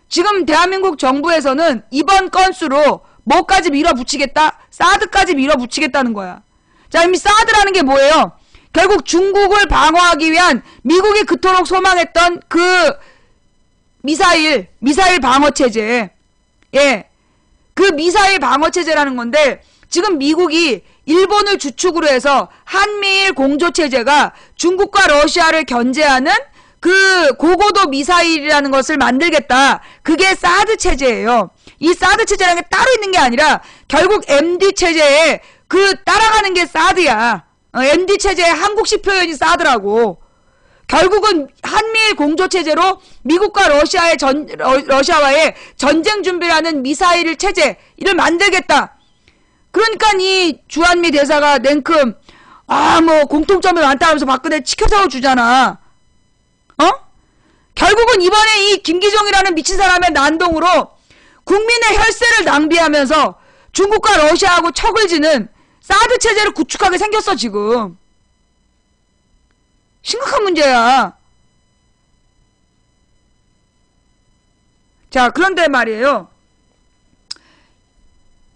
지금 대한민국 정부에서는 이번 건수로 뭐까지 밀어붙이겠다? 사드까지 밀어붙이겠다는 거야. 자, 이미 사드라는 게 뭐예요? 결국 중국을 방어하기 위한 미국이 그토록 소망했던 그 미사일 방어체제. 예. 그 미사일 방어체제라는 건데, 지금 미국이 일본을 주축으로 해서 한미일 공조체제가 중국과 러시아를 견제하는 그 고고도 미사일이라는 것을 만들겠다. 그게 사드 체제예요. 이 사드 체제라는 게 따로 있는 게 아니라 결국 MD 체제에 그 따라가는 게 사드야. MD 체제의 한국식 표현이 사드라고. 결국은 한미일 공조체제로 미국과 러시아와의 전쟁 준비라는 미사일 체제 이를 만들겠다. 그러니까 이 주한미 대사가 냉큼 뭐 공통점이 많다 하면서 박근혜 치켜세워 주잖아. 결국은 이번에 이 김기정이라는 미친 사람의 난동으로 국민의 혈세를 낭비하면서 중국과 러시아하고 척을 지는 사드 체제를 구축하게 생겼어 지금. 심각한 문제야. 자, 그런데 말이에요.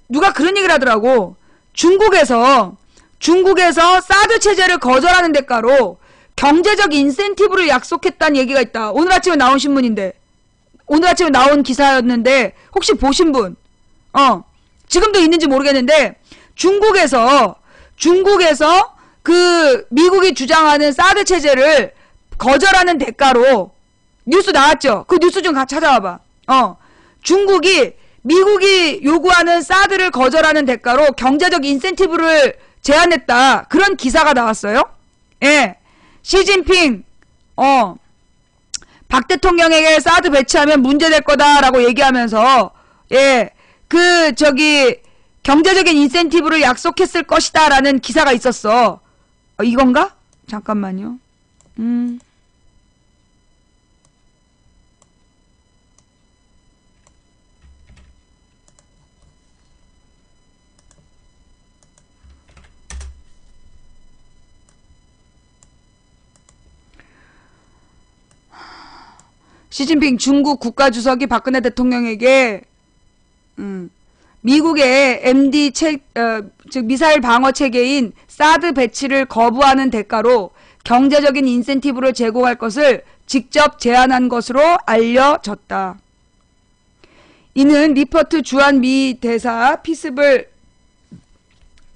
누가 그런 얘기를 하더라고. 중국에서 사드 체제를 거절하는 대가로 경제적 인센티브를 약속했다는 얘기가 있다. 오늘 아침에 나온 신문인데, 오늘 아침에 나온 기사였는데 혹시 보신 분? 지금도 있는지 모르겠는데 중국에서 그 미국이 주장하는 사드 체제를 거절하는 대가로 뉴스 나왔죠. 그 뉴스 좀 찾아와봐. 미국이 요구하는 사드를 거절하는 대가로 경제적 인센티브를 제안했다. 그런 기사가 나왔어요. 예. 시진핑, 박 대통령에게 사드 배치하면 문제될 거다라고 얘기하면서, 예. 경제적인 인센티브를 약속했을 것이다라는 기사가 있었어. 이건가? 잠깐만요. 시진핑 중국 국가주석이 박근혜 대통령에게 미국의 MD 즉 미사일 방어 체계인 사드 배치를 거부하는 대가로 경제적인 인센티브를 제공할 것을 직접 제안한 것으로 알려졌다. 이는 리퍼트 주한미 대사 피습을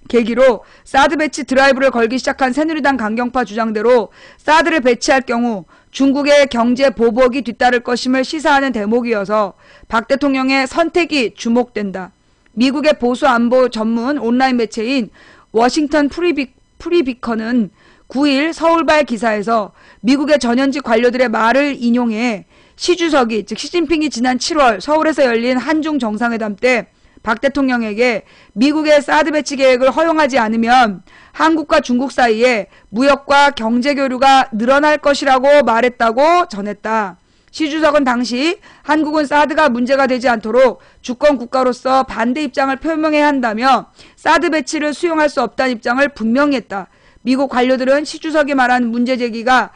계기로 사드 배치 드라이브를 걸기 시작한 새누리당 강경파 주장대로 사드를 배치할 경우 중국의 경제 보복이 뒤따를 것임을 시사하는 대목이어서 박 대통령의 선택이 주목된다. 미국의 보수 안보 전문 온라인 매체인 워싱턴 프리비컨은 9일 서울발 기사에서 미국의 전현직 관료들의 말을 인용해 시 주석이 즉 시진핑이 지난 7월 서울에서 열린 한중 정상회담 때 박 대통령에게 미국의 사드 배치 계획을 허용하지 않으면 한국과 중국 사이에 무역과 경제 교류가 늘어날 것이라고 말했다고 전했다. 시 주석은 당시 한국은 사드가 문제가 되지 않도록 주권 국가로서 반대 입장을 표명해야 한다며 사드 배치를 수용할 수 없다는 입장을 분명히 했다. 미국 관료들은 시 주석이 말한 문제가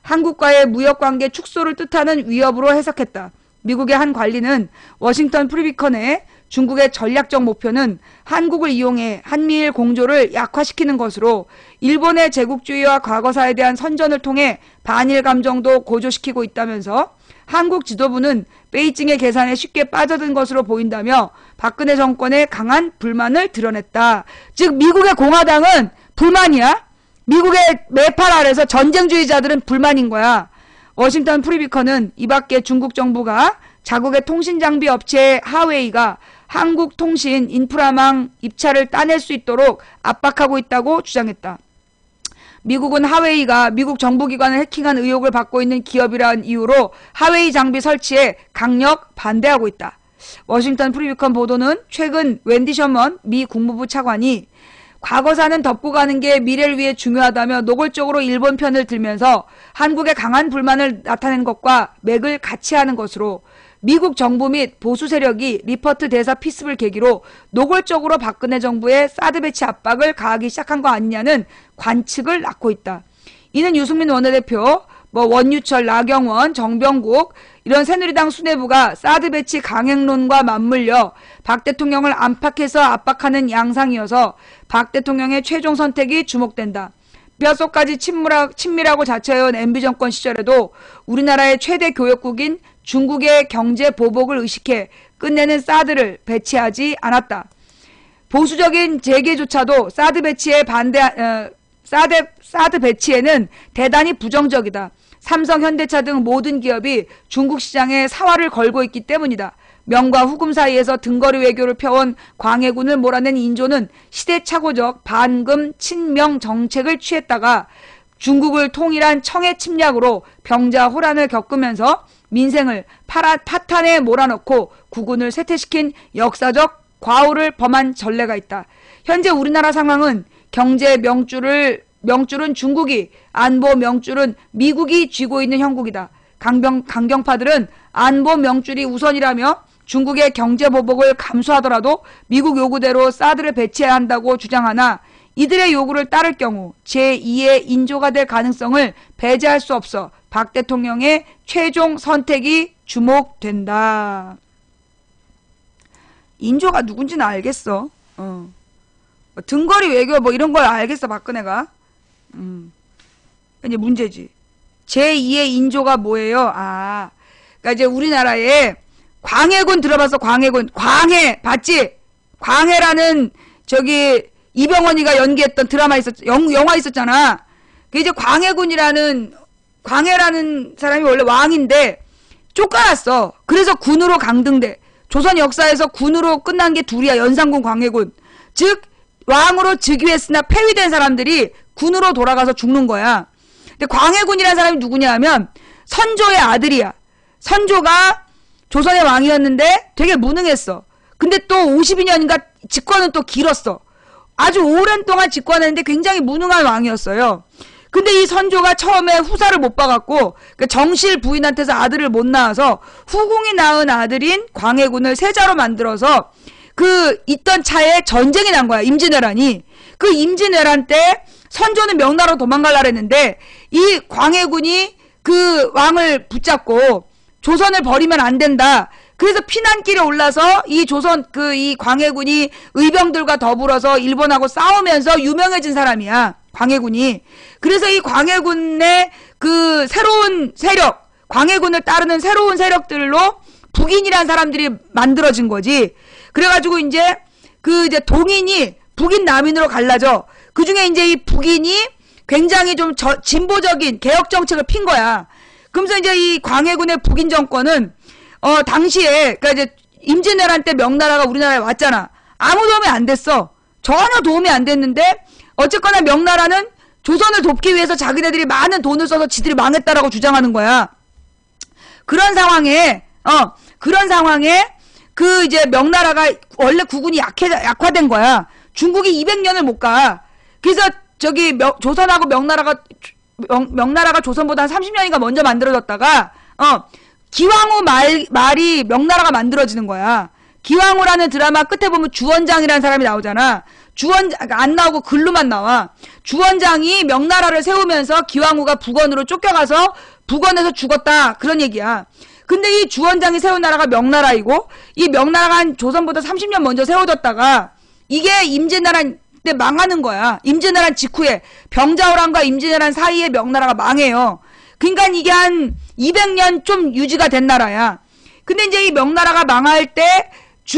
한국과의 무역관계 축소를 뜻하는 위협으로 해석했다. 미국의 한 관리는 워싱턴 프리비컨의 중국의 전략적 목표는 한국을 이용해 한미일 공조를 약화시키는 것으로 일본의 제국주의와 과거사에 대한 선전을 통해 반일 감정도 고조시키고 있다면서 한국 지도부는 베이징의 계산에 쉽게 빠져든 것으로 보인다며 박근혜 정권에 강한 불만을 드러냈다. 즉 미국의 공화당은 불만이야. 미국의 매팔 아래서 전쟁주의자들은 불만인 거야. 워싱턴 프리비컨은 이 밖에 중국 정부가 자국의 통신장비 업체 하웨이가 한국 통신 인프라망 입찰을 따낼 수 있도록 압박하고 있다고 주장했다. 미국은 하웨이가 미국 정부기관을 해킹한 의혹을 받고 있는 기업이라는 이유로 하웨이 장비 설치에 강력 반대하고 있다. 워싱턴 프리비컨 보도는 최근 웬디 셔먼 미 국무부 차관이 과거사는 덮고 가는 게 미래를 위해 중요하다며 노골적으로 일본 편을 들면서 한국의 강한 불만을 나타낸 것과 맥을 같이 하는 것으로 미국 정부 및 보수 세력이 리퍼트 대사 피습을 계기로 노골적으로 박근혜 정부의 사드 배치 압박을 가하기 시작한 거 아니냐는 관측을 낳고 있다. 이는 유승민 원내대표, 원유철, 나경원, 정병국 이런 새누리당 수뇌부가 사드 배치 강행론과 맞물려 박 대통령을 안팎에서 압박하는 양상이어서 박 대통령의 최종 선택이 주목된다. 뼛속까지 친밀하고 자처해온 MB 정권 시절에도 우리나라의 최대 교역국인 중국의 경제 보복을 의식해 끝내는 사드를 배치하지 않았다. 보수적인 재계조차도 사드 배치에는 대단히 부정적이다. 삼성, 현대차 등 모든 기업이 중국 시장에 사활을 걸고 있기 때문이다. 명과 후금 사이에서 등거리 외교를 펴온 광해군을 몰아낸 인조는 시대착오적 반금 친명 정책을 취했다가 중국을 통일한 청해 침략으로 병자호란을 겪으면서 민생을 파탄에 몰아넣고 국군을 쇠퇴시킨 역사적 과오를 범한 전례가 있다. 현재 우리나라 상황은 경제 명줄은 중국이, 안보 명줄은 미국이 쥐고 있는 형국이다. 강경파들은 안보 명줄이 우선이라며 중국의 경제 보복을 감수하더라도 미국 요구대로 사드를 배치해야 한다고 주장하나 이들의 요구를 따를 경우 제2의 인조가 될 가능성을 배제할 수 없어 박 대통령의 최종 선택이 주목된다. 인조가 누군지는 알겠어. 등거리 외교 이런 걸 알겠어 박근혜가. 이제 문제지. 제2의 인조가 뭐예요? 그러니까 이제 우리나라에 광해군 들어봤어? 광해 봤지? 광해라는 이병헌이가 연기했던 드라마 영화 있었잖아. 그 이제 광해라는 사람이 원래 왕인데 쫓겨났어. 그래서 군으로 강등돼. 조선 역사에서 군으로 끝난 게 둘이야. 연산군, 광해군. 즉 왕으로 즉위했으나 폐위된 사람들이 군으로 돌아가서 죽는 거야. 근데 광해군이라는 사람이 누구냐 하면 선조의 아들이야. 선조가 조선의 왕이었는데 되게 무능했어. 근데 또 52년인가 집권은 또 길었어. 아주 오랜 동안 집권했는데 굉장히 무능한 왕이었어요. 근데 이 선조가 처음에 후사를 못 봐갖고 정실 부인한테서 아들을 못 낳아서 후궁이 낳은 아들인 광해군을 세자로 만들어서 있던 차에 전쟁이 난 거야. 임진왜란이. 그 임진왜란 때 선조는 명나라로 도망가려고 했는데 이 광해군이 그 왕을 붙잡고 조선을 버리면 안 된다. 그래서 피난길에 올라서 이 광해군이 의병들과 더불어서 일본하고 싸우면서 유명해진 사람이야. 광해군이. 그래서 이 광해군의 새로운 세력, 광해군을 따르는 새로운 세력들로 북인이라는 사람들이 만들어진 거지. 그래가지고 이제 동인이 북인 남인으로 갈라져. 그 중에 이제 이 북인이 굉장히 좀 진보적인 개혁 정책을 핀 거야. 그러면서 이제 이 광해군의 북인 정권은 당시에 그러니까 이제 임진왜란 때 명나라가 우리나라에 왔잖아. 아무 도움이 안 됐어. 전혀 도움이 안 됐는데 어쨌거나 명나라는 조선을 돕기 위해서 자기네들이 많은 돈을 써서 지들이 망했다라고 주장하는 거야. 그런 상황에 이제 명나라가 원래 국군이 약화된 거야. 중국이 200년을 못 가. 그래서 조선하고 명나라가 조선보다 한 30년인가 먼저 만들어졌다가 기왕후 말이 명나라가 만들어지는 거야. 기왕후라는 드라마 끝에 보면 주원장이라는 사람이 나오잖아. 안 나오고 글로만 나와. 주원장이 명나라를 세우면서 기왕후가 북원으로 쫓겨가서 북원에서 죽었다. 그런 얘기야. 근데 이 주원장이 세운 나라가 명나라이고 이 명나라가 한 조선보다 30년 먼저 세워졌다가 이게 임진왜란 때 망하는 거야. 임진왜란 직후에 병자호란과 임진왜란 사이에 명나라가 망해요. 그러니까 이게 한 200년 좀 유지가 된 나라야. 근데 이제 이 명나라가 망할 때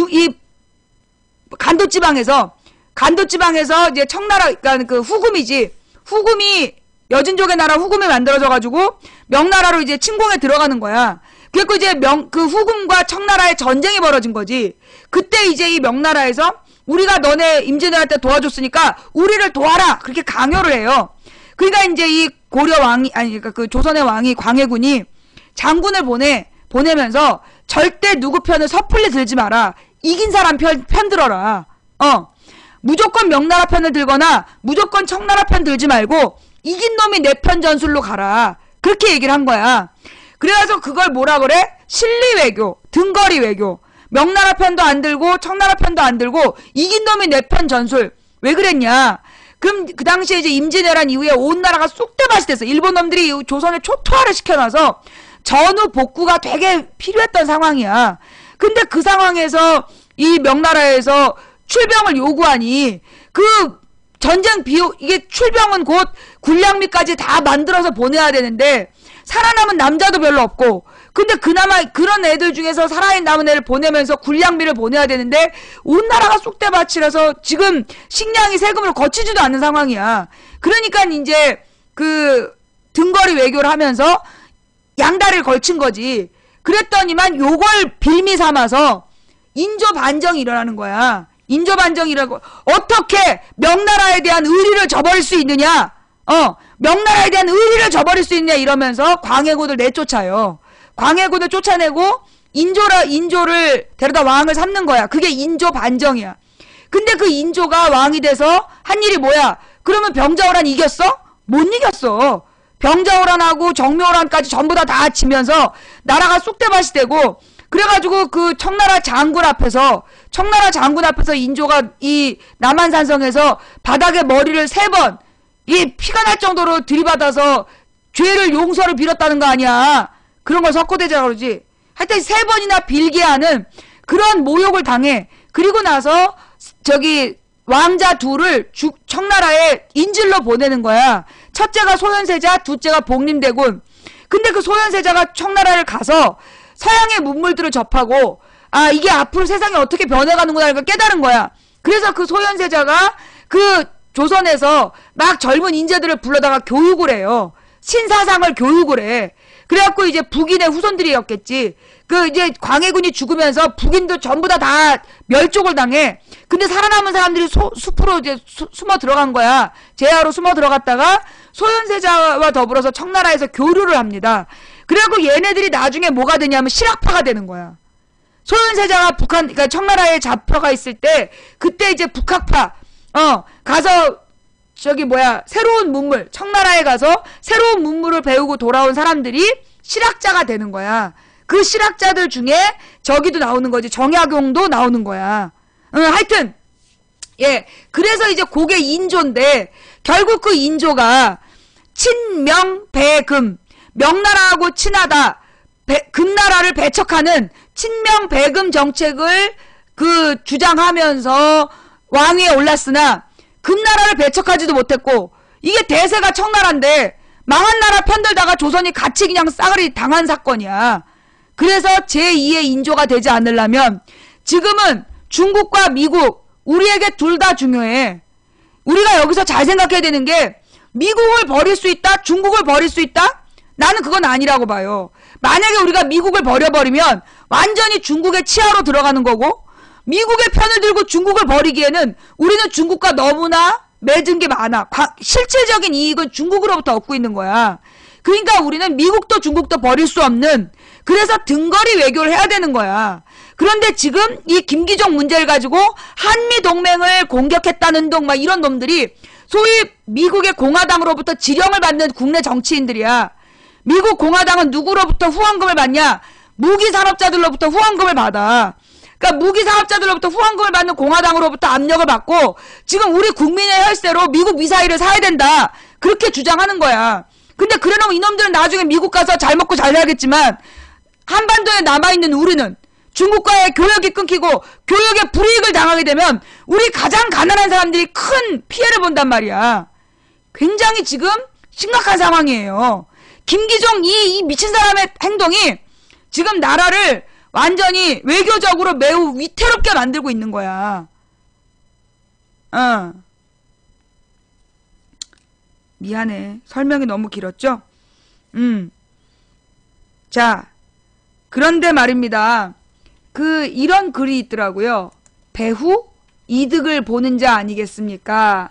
이 간도지방에서 이제 청나라, 그러니까 그 후금이지. 후금이 여진족의 나라 후금이 만들어져가지고 명나라로 이제 침공에 들어가는 거야. 그래서 이제 그 후금과 청나라의 전쟁이 벌어진 거지. 그때 이제 이 명나라에서 우리가 너네 임진왜란 때 도와줬으니까 우리를 도와라! 그렇게 강요를 해요. 그러니까 이제 이 고려 왕이, 아니, 그러니까 그 조선의 왕이 광해군이 장군을 보내면서 절대 누구 편을 섣불리 들지 마라. 이긴 사람 편 들어라. 무조건 명나라 편을 들거나 무조건 청나라 편 들지 말고 이긴 놈이 내 편 전술로 가라. 그렇게 얘기를 한 거야. 그래서 그걸 뭐라 그래? 실리 외교, 등거리 외교. 명나라 편도 안 들고 청나라 편도 안 들고 이긴 놈이 내 편 전술. 왜 그랬냐? 그럼 그 당시에 이제 임진왜란 이후에 온 나라가 쑥대밭이 됐어. 일본 놈들이 조선을 초토화를 시켜놔서 전후 복구가 되게 필요했던 상황이야. 근데 그 상황에서 이 명나라에서 출병을 요구하니 그 전쟁 비용, 이게 출병은 곧 군량미까지 다 만들어서 보내야 되는데 살아남은 남자도 별로 없고, 근데 그나마 그런 애들 중에서 살아남은 애를 보내면서 군량미를 보내야 되는데 온 나라가 쑥대밭이라서 지금 식량이 세금을 거치지도 않는 상황이야. 그러니까 이제 그 등거리 외교를 하면서 양다리를 걸친 거지. 그랬더니만 요걸 빌미 삼아서 인조 반정이 일어나는 거야. 인조 반정이라고. 어떻게 명나라에 대한 의리를 저버릴 수 있느냐? 명나라에 대한 의리를 저버릴 수 있느냐 이러면서 광해군을 내쫓아요. 광해군을 쫓아내고 인조를 데려다 왕을 삼는 거야. 그게 인조 반정이야. 근데 그 인조가 왕이 돼서 한 일이 뭐야? 그러면 병자호란 이겼어? 못 이겼어. 병자호란하고 정묘호란까지 전부 다 치면서 나라가 쑥대밭이 되고, 그래가지고 그 청나라 장군 앞에서 인조가 이 남한산성에서 바닥에 머리를 3번 이 피가 날 정도로 들이받아서 죄를 용서를 빌었다는 거 아니야. 그런 걸 석고대자라고 그러지. 하여튼 3번이나 빌게 하는 그런 모욕을 당해. 그리고 나서 저기 왕자 둘을 청나라에 인질로 보내는 거야. 첫째가 소현세자, 둘째가 복림대군. 근데 그 소현세자가 청나라를 가서 서양의 문물들을 접하고, 아, 이게 앞으로 세상이 어떻게 변해가는구나 이걸 깨달은 거야. 그래서 그 소현세자가 그 조선에서 막 젊은 인재들을 불러다가 교육을 해요. 신사상을 교육을 해. 그래갖고 이제 북인의 후손들이었겠지. 그 이제 광해군이 죽으면서 북인도 전부 다 멸족을 당해. 근데 살아남은 사람들이 숲으로 이제 숨어 들어간 거야. 제하로 숨어 들어갔다가 소현세자와 더불어서 청나라에서 교류를 합니다. 그래갖고 얘네들이 나중에 뭐가 되냐면 실학파가 되는 거야. 소현세자가 그러니까 청나라에 잡혀가 있을 때, 그때 이제 북학파, 가서 새로운 문물, 청나라에 가서 새로운 문물을 배우고 돌아온 사람들이 실학자가 되는 거야. 그 실학자들 중에 저기도 나오는 거지. 정약용도 나오는 거야. 하여튼, 예. 그래서 이제 그게 인조인데, 결국 그 인조가 친명배금, 명나라하고 친하다, 금나라를 배척하는 친명배금 정책을 주장하면서 왕위에 올랐으나 금나라를 배척하지도 못했고, 이게 대세가 청나라인데 망한 나라 편들다가 조선이 같이 그냥 싸그리 당한 사건이야. 그래서 제2의 인조가 되지 않으려면 지금은 중국과 미국, 우리에게 둘 다 중요해. 우리가 여기서 잘 생각해야 되는 게, 미국을 버릴 수 있다? 중국을 버릴 수 있다? 나는 그건 아니라고 봐요. 만약에 우리가 미국을 버려버리면 완전히 중국의 치하로 들어가는 거고, 미국의 편을 들고 중국을 버리기에는 우리는 중국과 너무나 맺은 게 많아. 실질적인 이익은 중국으로부터 얻고 있는 거야. 그러니까 우리는 미국도 중국도 버릴 수 없는, 그래서 등거리 외교를 해야 되는 거야. 그런데 지금 이 김기종 문제를 가지고 한미동맹을 공격했다는 등 막 이런 놈들이 소위 미국의 공화당으로부터 지령을 받는 국내 정치인들이야. 미국 공화당은 누구로부터 후원금을 받냐? 무기산업자들로부터 후원금을 받아. 그러니까 무기산업자들로부터 후원금을 받는 공화당으로부터 압력을 받고 지금 우리 국민의 혈세로 미국 미사일을 사야 된다. 그렇게 주장하는 거야. 근데 그래놓으면 이놈들은 나중에 미국 가서 잘 먹고 잘 살겠지만 한반도에 남아있는 우리는 중국과의 교역이 끊기고 교역에 불이익을 당하게 되면 우리 가장 가난한 사람들이 큰 피해를 본단 말이야. 굉장히 지금 심각한 상황이에요. 김기종 이 미친 사람의 행동이 지금 나라를 완전히 외교적으로 매우 위태롭게 만들고 있는 거야. 미안해. 설명이 너무 길었죠? 자, 그런데 말입니다. 이런 글이 있더라고요. 배후? 이득을 보는 자 아니겠습니까?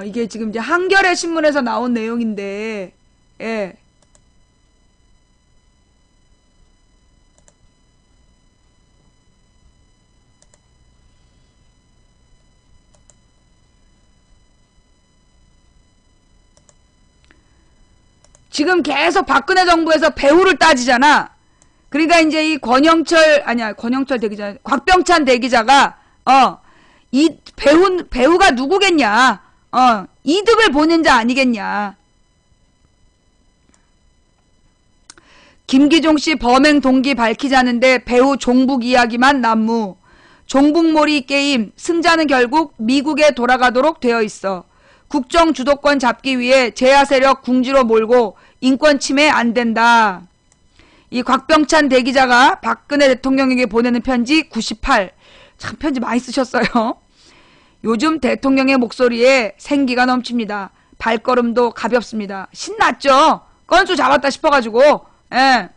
이게 지금 이제 한겨레 신문에서 나온 내용인데, 예. 지금 계속 박근혜 정부에서 배후를 따지잖아. 그러니까 이제 이 권영철 대기자, 곽병찬 대기자가, 이 배후가 누구겠냐? 이득을 보는 자 아니겠냐? 김기종 씨 범행 동기 밝히자는데 배후 종북 이야기만 난무. 종북몰이 게임, 승자는 결국 미국에 돌아가도록 되어 있어. 국정 주도권 잡기 위해 제야 세력 궁지로 몰고 인권 침해 안 된다. 이 곽병찬 대기자가 박근혜 대통령에게 보내는 편지 98. 참 편지 많이 쓰셨어요. 요즘 대통령의 목소리에 생기가 넘칩니다. 발걸음도 가볍습니다. 신났죠? 건수 잡았다 싶어가지고. 예.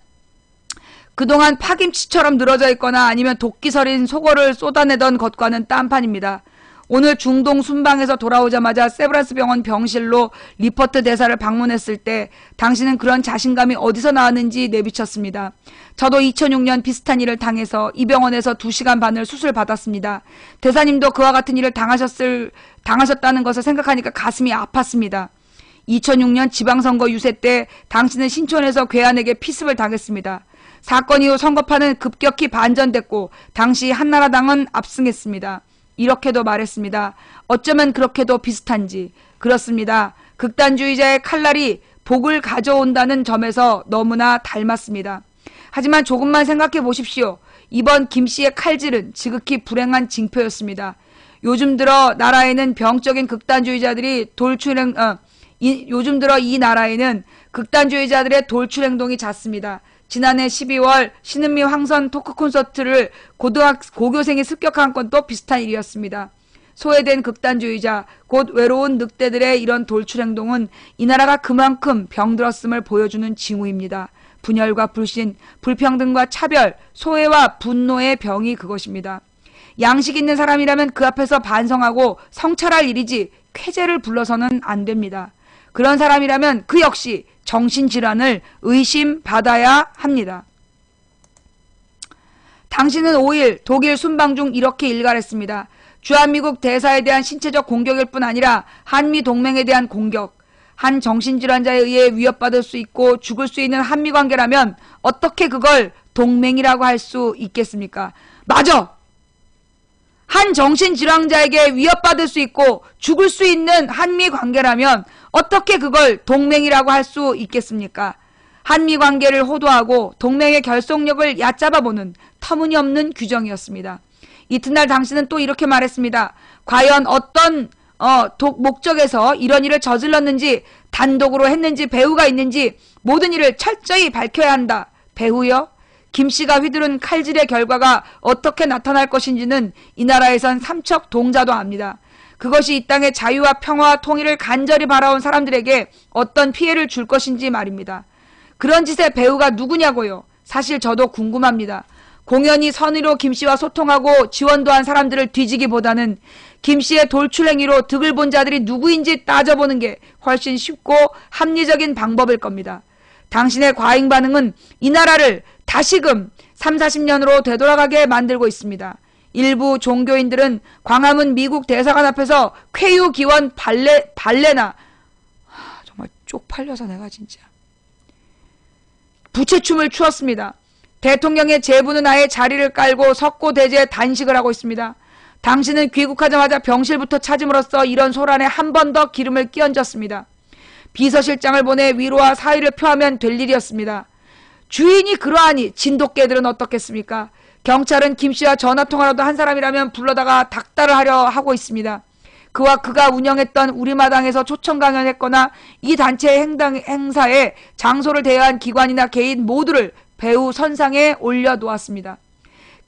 그동안 파김치처럼 늘어져 있거나 아니면 도끼 서린 속어를 쏟아내던 것과는 딴판입니다. 오늘 중동 순방에서 돌아오자마자 세브란스 병원 병실로 리포트 대사를 방문했을 때 당신은 그런 자신감이 어디서 나왔는지 내비쳤습니다. 저도 2006년 비슷한 일을 당해서 이 병원에서 2시간 반을 수술 받았습니다. 대사님도 그와 같은 일을 당하셨다는 것을 생각하니까 가슴이 아팠습니다. 2006년 지방선거 유세 때 당신은 신촌에서 괴한에게 피습을 당했습니다. 사건 이후 선거판은 급격히 반전됐고 당시 한나라당은 압승했습니다. 이렇게도 말했습니다. 어쩌면 그렇게도 비슷한지. 그렇습니다. 극단주의자의 칼날이 복을 가져온다는 점에서 너무나 닮았습니다. 하지만 조금만 생각해 보십시오. 이번 김씨의 칼질은 지극히 불행한 징표였습니다. 요즘 들어 나라에는 병적인 극단주의자들이 요즘 들어 이 나라에는 극단주의자들의 돌출 행동이 잦습니다. 지난해 12월 신은미 황선 토크 콘서트를 고교생이 습격한 건도 비슷한 일이었습니다. 소외된 극단주의자, 곧 외로운 늑대들의 이런 돌출 행동은 이 나라가 그만큼 병들었음을 보여주는 징후입니다. 분열과 불신, 불평등과 차별, 소외와 분노의 병이 그것입니다. 양식 있는 사람이라면 그 앞에서 반성하고 성찰할 일이지 쾌재를 불러서는 안 됩니다. 그런 사람이라면 그 역시 정신질환을 의심받아야 합니다. 당신은 5일 독일 순방 중 이렇게 일갈했습니다. 주한미국 대사에 대한 신체적 공격일 뿐 아니라 한미동맹에 대한 공격, 한 정신질환자에 의해 위협받을 수 있고 죽을 수 있는 한미관계라면 어떻게 그걸 동맹이라고 할 수 있겠습니까? 맞아! 한 정신질환자에게 위협받을 수 있고 죽을 수 있는 한미관계라면 어떻게 그걸 동맹이라고 할 수 있겠습니까? 한미관계를 호도하고 동맹의 결속력을 얕잡아보는 터무니없는 규정이었습니다. 이튿날 당신은 또 이렇게 말했습니다. 과연 어떤 목적에서 이런 일을 저질렀는지, 단독으로 했는지, 배후가 있는지 모든 일을 철저히 밝혀야 한다. 배후요? 김씨가 휘두른 칼질의 결과가 어떻게 나타날 것인지는 이 나라에선 삼척 동자도 압니다. 그것이 이 땅의 자유와 평화와 통일을 간절히 바라온 사람들에게 어떤 피해를 줄 것인지 말입니다. 그런 짓의 배후가 누구냐고요? 사실 저도 궁금합니다. 공연히 선의로 김씨와 소통하고 지원도 한 사람들을 뒤지기보다는 김씨의 돌출행위로 득을 본 자들이 누구인지 따져보는 게 훨씬 쉽고 합리적인 방법일 겁니다. 당신의 과잉 반응은 이 나라를 다시금 30-40년으로 되돌아가게 만들고 있습니다. 일부 종교인들은 광화문 미국 대사관 앞에서 쾌유 기원 발레나 정말 쪽팔려서 내가 진짜 부채춤을 추었습니다. 대통령의 제부는 아예 자리를 깔고 석고대죄 단식을 하고 있습니다. 당신은 귀국하자마자 병실부터 찾음으로써 이런 소란에 한 번 더 기름을 끼얹었습니다. 비서실장을 보내 위로와 사의를 표하면 될 일이었습니다. 주인이 그러하니 진돗개들은 어떻겠습니까? 경찰은 김 씨와 전화통화라도 한 사람이라면 불러다가 닥달을 하려 하고 있습니다. 그가 운영했던 우리마당에서 초청 강연했거나 이 단체의 행사에 장소를 대여한 기관이나 개인 모두를 배후 선상에 올려놓았습니다.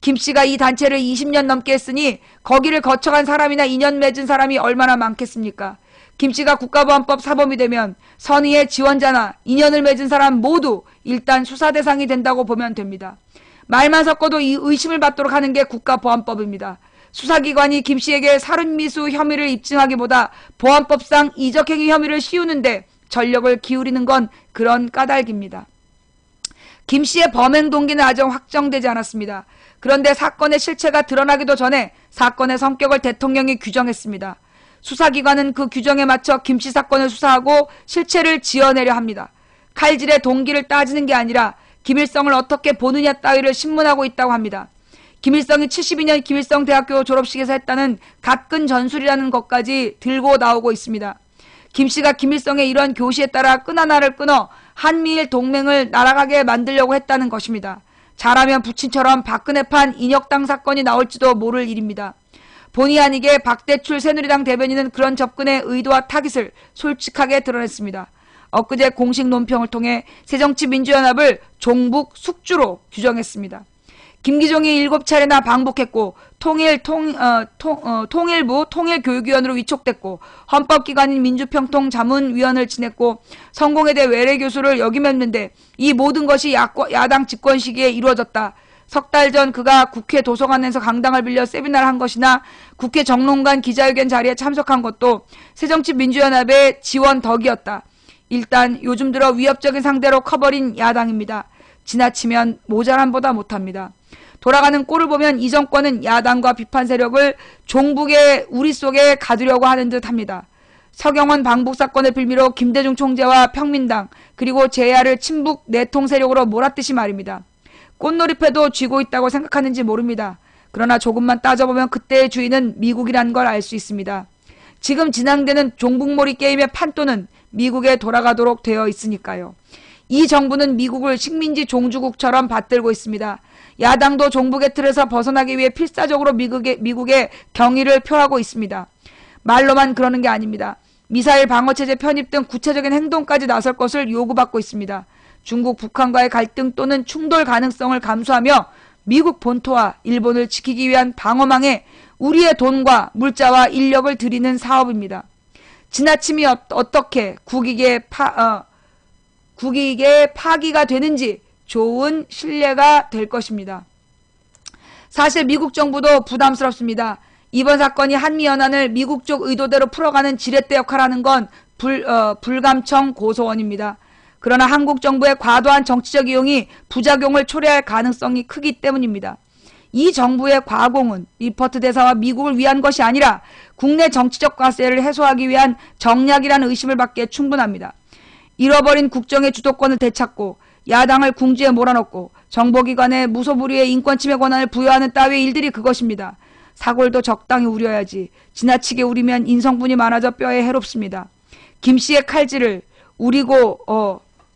김 씨가 이 단체를 20년 넘게 했으니 거기를 거쳐간 사람이나 인연 맺은 사람이 얼마나 많겠습니까? 김 씨가 국가보안법 사범이 되면 선의의 지원자나 인연을 맺은 사람 모두 일단 수사 대상이 된다고 보면 됩니다. 말만 섞어도 이 의심을 받도록 하는 게 국가보안법입니다. 수사기관이 김 씨에게 살인미수 혐의를 입증하기보다 보안법상 이적행위 혐의를 씌우는데 전력을 기울이는 건 그런 까닭입니다. 김 씨의 범행 동기는 아직 확정되지 않았습니다. 그런데 사건의 실체가 드러나기도 전에 사건의 성격을 대통령이 규정했습니다. 수사기관은 그 규정에 맞춰 김 씨 사건을 수사하고 실체를 지어내려 합니다. 칼질의 동기를 따지는 게 아니라 김일성을 어떻게 보느냐 따위를 신문하고 있다고 합니다. 김일성이 72년 김일성 대학교 졸업식에서 했다는 갓근 전술이라는 것까지 들고 나오고 있습니다. 김 씨가 김일성의 이런 교시에 따라 끈 하나를 끊어 한미일 동맹을 날아가게 만들려고 했다는 것입니다. 잘하면 부친처럼 박근혜판 인혁당 사건이 나올지도 모를 일입니다. 본의 아니게 박대출 새누리당 대변인은 그런 접근의 의도와 타깃을 솔직하게 드러냈습니다. 엊그제 공식 논평을 통해 새정치민주연합을 종북 숙주로 규정했습니다. 김기종이 7차례나 방북했고 통일부 통일교육위원으로 위촉됐고 헌법기관인 민주평통자문위원을 지냈고 성공회대 외래교수를 역임했는데 이 모든 것이 야당 집권 시기에 이루어졌다. 석 달 전 그가 국회 도서관에서 강당을 빌려 세미나를 한 것이나 국회 정론관 기자회견 자리에 참석한 것도 새정치민주연합의 지원 덕이었다. 일단 요즘 들어 위협적인 상대로 커버린 야당입니다. 지나치면 모자람보다 못합니다. 돌아가는 꼴을 보면 이 정권은 야당과 비판 세력을 종북의 우리 속에 가두려고 하는 듯합니다. 서경원 방북 사건의 빌미로 김대중 총재와 평민당 그리고 제야를 친북 내통 세력으로 몰았듯이 말입니다. 꽃놀이패도 쥐고 있다고 생각하는지 모릅니다. 그러나 조금만 따져보면 그때의 주인은 미국이란 걸 알 수 있습니다. 지금 진행되는 종북몰이 게임의 판도는 미국에 돌아가도록 되어 있으니까요. 이 정부는 미국을 식민지 종주국처럼 받들고 있습니다. 야당도 종북의 틀에서 벗어나기 위해 필사적으로 미국의 경의를 표하고 있습니다. 말로만 그러는 게 아닙니다. 미사일 방어체제 편입 등 구체적인 행동까지 나설 것을 요구받고 있습니다. 중국, 북한과의 갈등 또는 충돌 가능성을 감수하며 미국 본토와 일본을 지키기 위한 방어망에 우리의 돈과 물자와 인력을 들이는 사업입니다. 지나침이 어떻게 국익의 파기가 되는지 좋은 신뢰가 될 것입니다. 사실 미국 정부도 부담스럽습니다. 이번 사건이 한미연한을 미국 쪽 의도대로 풀어가는 지렛대 역할하는 건 불감청 고소원입니다. 그러나 한국 정부의 과도한 정치적 이용이 부작용을 초래할 가능성이 크기 때문입니다. 이 정부의 과공은 리퍼트 대사와 미국을 위한 것이 아니라 국내 정치적 과세를 해소하기 위한 정략이라는 의심을 받기에 충분합니다. 잃어버린 국정의 주도권을 되찾고 야당을 궁지에 몰아넣고 정보기관에 무소불위의 인권침해 권한을 부여하는 따위의 일들이 그것입니다. 사골도 적당히 우려야지. 지나치게 우리면 인성분이 많아져 뼈에 해롭습니다. 김 씨의 칼질을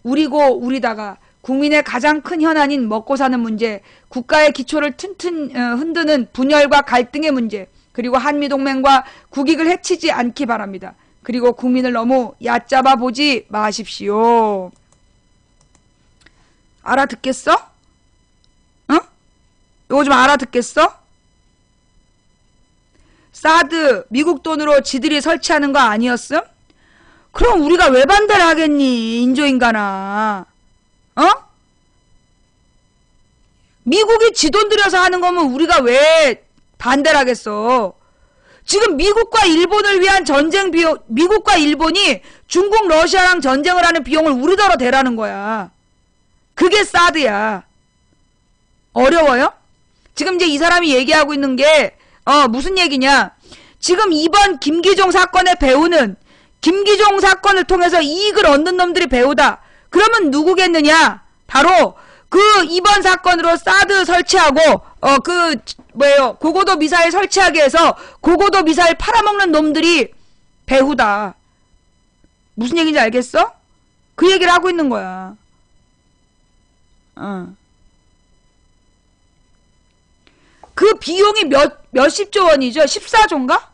우리다가 국민의 가장 큰 현안인 먹고 사는 문제, 국가의 기초를 튼튼 흔드는 분열과 갈등의 문제, 그리고 한미동맹과 국익을 해치지 않기 바랍니다. 그리고 국민을 너무 얕잡아 보지 마십시오. 알아듣겠어? 응? 이거 좀 알아듣겠어? 사드 미국 돈으로 지들이 설치하는 거 아니었음? 그럼 우리가 왜 반대를 하겠니? 인조인간아. 어? 미국이 지 돈 들여서 하는 거면 우리가 왜 반대를 하겠어? 지금 미국과 일본을 위한 전쟁 비용, 미국과 일본이 중국, 러시아랑 전쟁을 하는 비용을 우리더러 대라는 거야. 그게 사드야. 어려워요? 지금 이제 이 사람이 얘기하고 있는 게 무슨 얘기냐? 지금 이번 김기종 사건의 배우는 김기종 사건을 통해서 이익을 얻는 놈들이 배우다. 그러면 누구겠느냐? 바로 그 이번 사건으로 사드 설치하고 고고도 미사일 설치하게 해서 고고도 미사일 팔아먹는 놈들이 배후다. 무슨 얘기인지 알겠어? 그 얘기를 하고 있는 거야. 그 비용이 몇십조 원이죠. 14조인가?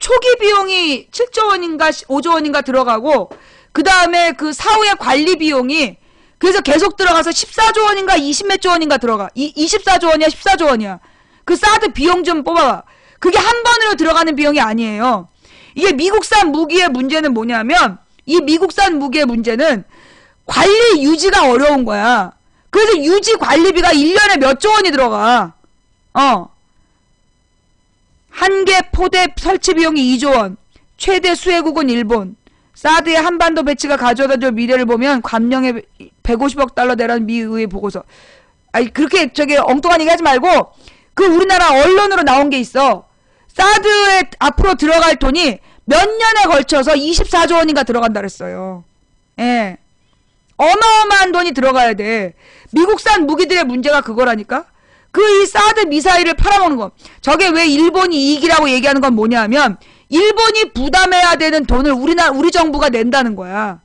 초기 비용이 7조 원인가 5조 원인가 들어가고 그 다음에 그 사후의 관리 비용이 그래서 계속 들어가서 14조 원인가 20몇 조 원인가 들어가. 24조 원이야 14조 원이야. 그 사드 비용 좀 뽑아봐. 그게 한 번으로 들어가는 비용이 아니에요. 이게 미국산 무기의 문제는 뭐냐면 이 미국산 무기의 문제는 관리 유지가 어려운 거야. 그래서 유지 관리비가 1년에 몇 조 원이 들어가. 한 개 포대 설치 비용이 2조 원. 최대 수혜국은 일본. 사드의 한반도 배치가 가져다 줄 미래를 보면 감령에 150억 달러 내라는 미의회 보고서. 아니 그렇게 저기 엉뚱한 얘기 하지 말고 그 우리나라 언론으로 나온 게 있어. 사드에 앞으로 들어갈 돈이 몇 년에 걸쳐서 24조 원인가 들어간다 그랬어요. 예. 어마어마한 돈이 들어가야 돼. 미국산 무기들의 문제가 그거라니까. 그 이 사드 미사일을 팔아먹는 거. 저게 왜 일본이 이익이라고 얘기하는 건 뭐냐면 일본이 부담해야 되는 돈을 우리 정부가 낸다는 거야.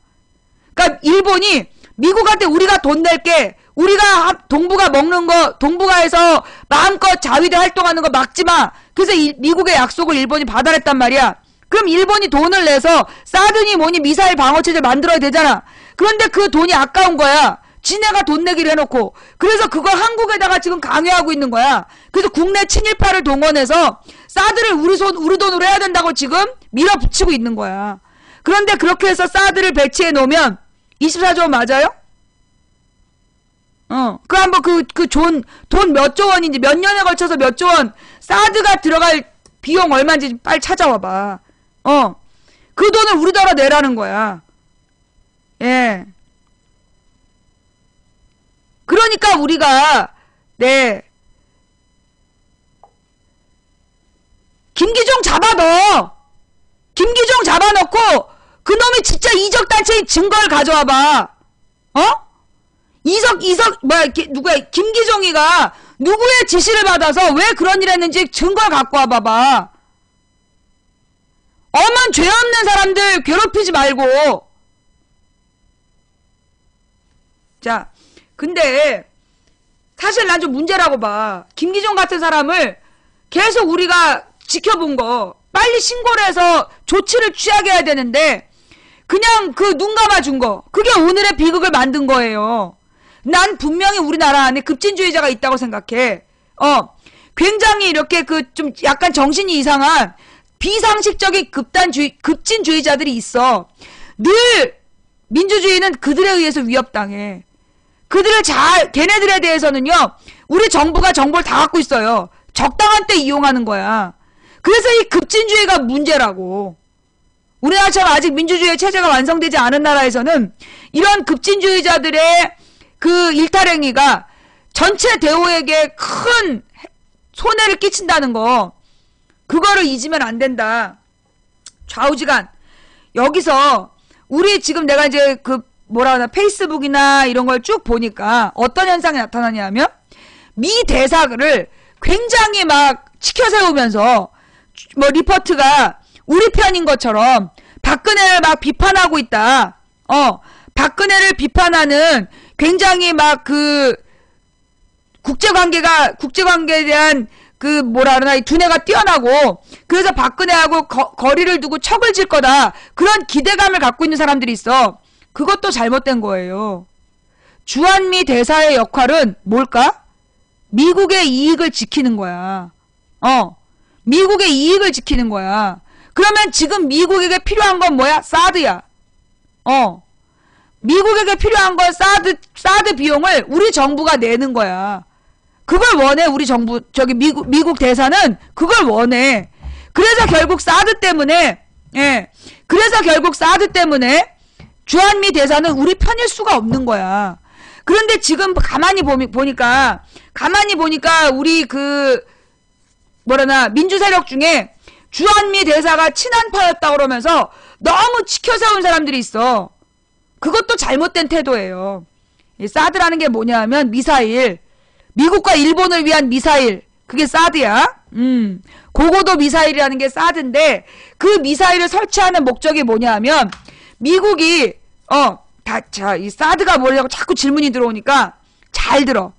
그러니까 일본이 미국한테 우리가 돈 낼게. 우리가 동북아 먹는 거, 동북아에서 마음껏 자위대 활동하는 거 막지 마. 그래서 미국의 약속을 일본이 받아냈단 말이야. 그럼 일본이 돈을 내서 사드니 뭐니 미사일 방어체제 만들어야 되잖아. 그런데 그 돈이 아까운 거야. 지네가 돈 내기를 해놓고. 그래서 그걸 한국에다가 지금 강요하고 있는 거야. 그래서 국내 친일파를 동원해서 사드를 우리 돈으로 해야 된다고 지금 밀어붙이고 있는 거야. 그런데 그렇게 해서 사드를 배치해 놓으면 24조 원 맞아요? 그 한번 돈 몇 조 원인지 몇 년에 걸쳐서 몇 조 원 사드가 들어갈 비용 얼마인지 빨리 찾아와봐. 그 돈을 우리나라 내라는 거야. 예. 그러니까 우리가 김기종 잡아넣어. 김기종 잡아넣고 그놈이 진짜 이적단체의 증거를 가져와봐. 누구야? 김기종이가 누구의 지시를 받아서 왜 그런 일 했는지 증거를 갖고 와봐봐. 엄한 죄 없는 사람들 괴롭히지 말고. 자, 근데 사실 난 좀 문제라고 봐. 김기종 같은 사람을 계속 우리가 지켜본 거 빨리 신고를 해서 조치를 취하게 해야 되는데 그냥 그 눈 감아준 거 그게 오늘의 비극을 만든 거예요. 난 분명히 우리나라 안에 급진주의자가 있다고 생각해. 굉장히 이렇게 좀 약간 정신이 이상한 비상식적인 급진주의자들이 있어. 늘 민주주의는 그들에 의해서 위협당해. 걔네들에 대해서는요, 우리 정부가 정보를 다 갖고 있어요. 적당한 때 이용하는 거야. 그래서 이 급진주의가 문제라고. 우리나라처럼 아직 민주주의 체제가 완성되지 않은 나라에서는 이런 급진주의자들의 그 일탈행위가 전체 대우에게 큰 손해를 끼친다는 거, 그거를 잊으면 안 된다. 좌우지간. 여기서 우리 지금 내가 이제 페이스북이나 이런 걸 쭉 보니까 어떤 현상이 나타나냐면 미 대사를 굉장히 막 치켜세우면서 리포트가 우리 편인 것처럼 박근혜를 막 비판하고 있다. 박근혜를 비판하는 굉장히 막 국제관계에 대한 이 두뇌가 뛰어나고 그래서 박근혜하고 거리를 두고 척을 질 거다. 그런 기대감을 갖고 있는 사람들이 있어. 그것도 잘못된 거예요. 주한미 대사의 역할은 뭘까? 미국의 이익을 지키는 거야. 미국의 이익을 지키는 거야. 그러면 지금 미국에게 필요한 건 뭐야? 사드야. 미국에게 필요한 건 사드 비용을 우리 정부가 내는 거야. 그걸 원해, 우리 정부, 미국 대사는 그걸 원해. 그래서 결국 사드 때문에 주한미 대사는 우리 편일 수가 없는 거야. 그런데 지금 가만히 보니까 우리 민주 세력 중에 주한미 대사가 친한파였다 그러면서 너무 치켜세운 사람들이 있어. 그것도 잘못된 태도예요. 이 사드라는 게 뭐냐 하면 미사일. 미국과 일본을 위한 미사일. 그게 사드야. 고고도 미사일이라는 게 사드인데 그 미사일을 설치하는 목적이 뭐냐 하면 미국이 이 사드가 뭐냐고 자꾸 질문이 들어오니까 잘 들어.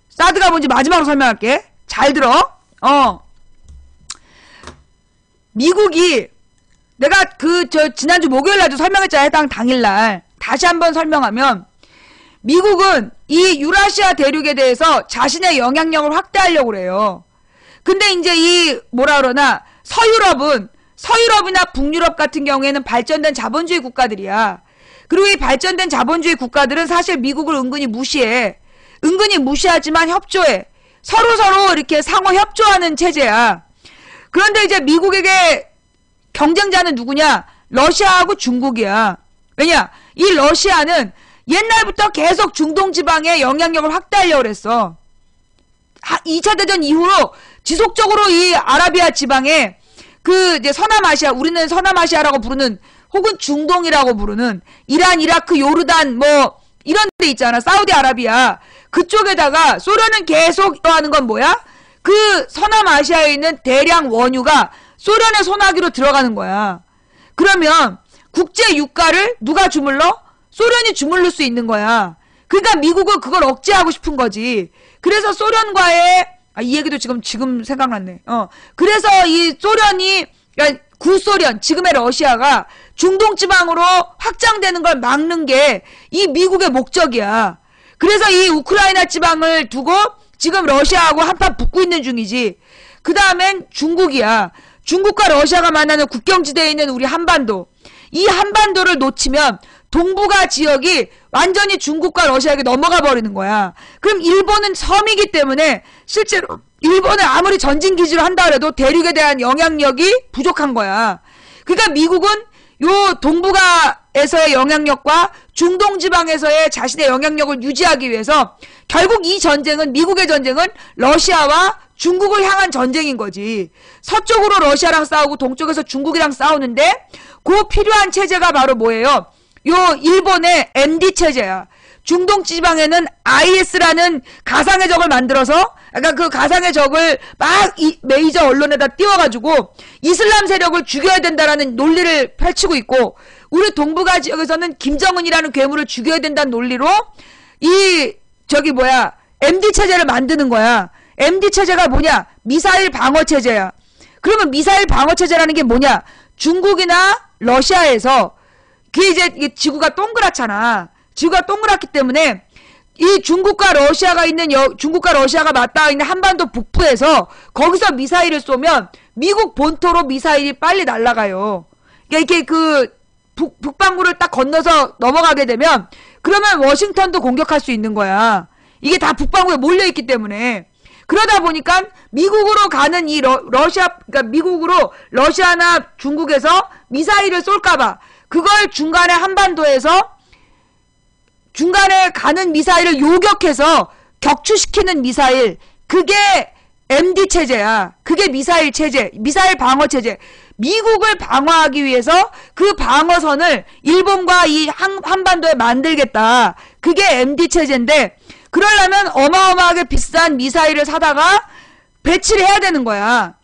사드가 뭔지 마지막으로 설명할게. 잘 들어. 미국이 내가 지난주 목요일 날도 설명했잖아. 해당 당일날. 다시 한번 설명하면 미국은 이 유라시아 대륙에 대해서 자신의 영향력을 확대하려고 그래요. 근데 이제 이 뭐라 그러나 서유럽이나 북유럽 같은 경우에는 발전된 자본주의 국가들이야. 그리고 이 발전된 자본주의 국가들은 사실 미국을 은근히 무시해. 은근히 무시하지만 협조해. 서로 이렇게 상호 협조하는 체제야. 그런데 이제 미국에게 경쟁자는 누구냐? 러시아하고 중국이야. 왜냐? 이 러시아는 옛날부터 계속 중동 지방에 영향력을 확대하려고 그랬어. 2차 대전 이후로 지속적으로 이 아라비아 지방에 이제 서남아시아, 우리는 서남아시아라고 부르는 혹은 중동이라고 부르는 이란, 이라크, 요르단 뭐 이런 데 있잖아. 사우디아라비아. 그쪽에다가 소련은 계속 하는 건 뭐야? 그 서남아시아에 있는 대량 원유가 소련의 손아귀로 들어가는 거야. 그러면 국제 유가를 누가 주물러? 소련이 주물를 수 있는 거야. 그러니까 미국은 그걸 억제하고 싶은 거지. 그래서 소련과의 이 얘기도 지금 생각났네. 그래서 이 소련이 그러니까 구소련 지금의 러시아가 중동 지방으로 확장되는 걸 막는 게 이 미국의 목적이야. 그래서 이 우크라이나 지방을 두고 지금 러시아하고 한판 붙고 있는 중이지. 그 다음엔 중국이야. 중국과 러시아가 만나는 국경지대에 있는 우리 한반도. 이 한반도를 놓치면 동북아 지역이 완전히 중국과 러시아에게 넘어가 버리는 거야. 그럼 일본은 섬이기 때문에 실제로 일본을 아무리 전진기지로 한다 그래도 대륙에 대한 영향력이 부족한 거야. 그러니까 미국은 요 동북아에서의 영향력과 중동 지방에서의 자신의 영향력을 유지하기 위해서 결국 이 전쟁은 미국의 전쟁은 러시아와 중국을 향한 전쟁인 거지. 서쪽으로 러시아랑 싸우고 동쪽에서 중국이랑 싸우는데 그 필요한 체제가 바로 뭐예요? 요 일본의 MD 체제야. 중동 지방에는 IS라는 가상의 적을 만들어서 그러니까 그 가상의 적을 막 이 메이저 언론에다 띄워가지고 이슬람 세력을 죽여야 된다라는 논리를 펼치고 있고 우리 동북아 지역에서는 김정은이라는 괴물을 죽여야 된다는 논리로 MD 체제를 만드는 거야. MD 체제가 뭐냐? 미사일 방어 체제야. 그러면 미사일 방어 체제라는 게 뭐냐? 중국이나 러시아에서 그게 이제 지구가 동그랗잖아. 지구가 동그랗기 때문에 이 중국과 러시아가 맞닿아 있는 한반도 북부에서 거기서 미사일을 쏘면 미국 본토로 미사일이 빨리 날아가요. 그러니까 이렇게 북반구를 딱 건너서 넘어가게 되면 그러면 워싱턴도 공격할 수 있는 거야. 이게 다 북반구에 몰려있기 때문에. 그러다 보니까 미국으로 가는 그러니까 미국으로 러시아나 중국에서 미사일을 쏠까봐 그걸 중간에 한반도에서 중간에 가는 미사일을 요격해서 격추시키는 미사일. 그게 MD 체제야. 그게 미사일 체제. 미사일 방어 체제. 미국을 방어하기 위해서 그 방어선을 일본과 이 한반도에 만들겠다. 그게 MD 체제인데 그러려면 어마어마하게 비싼 미사일을 사다가 배치를 해야 되는 거야.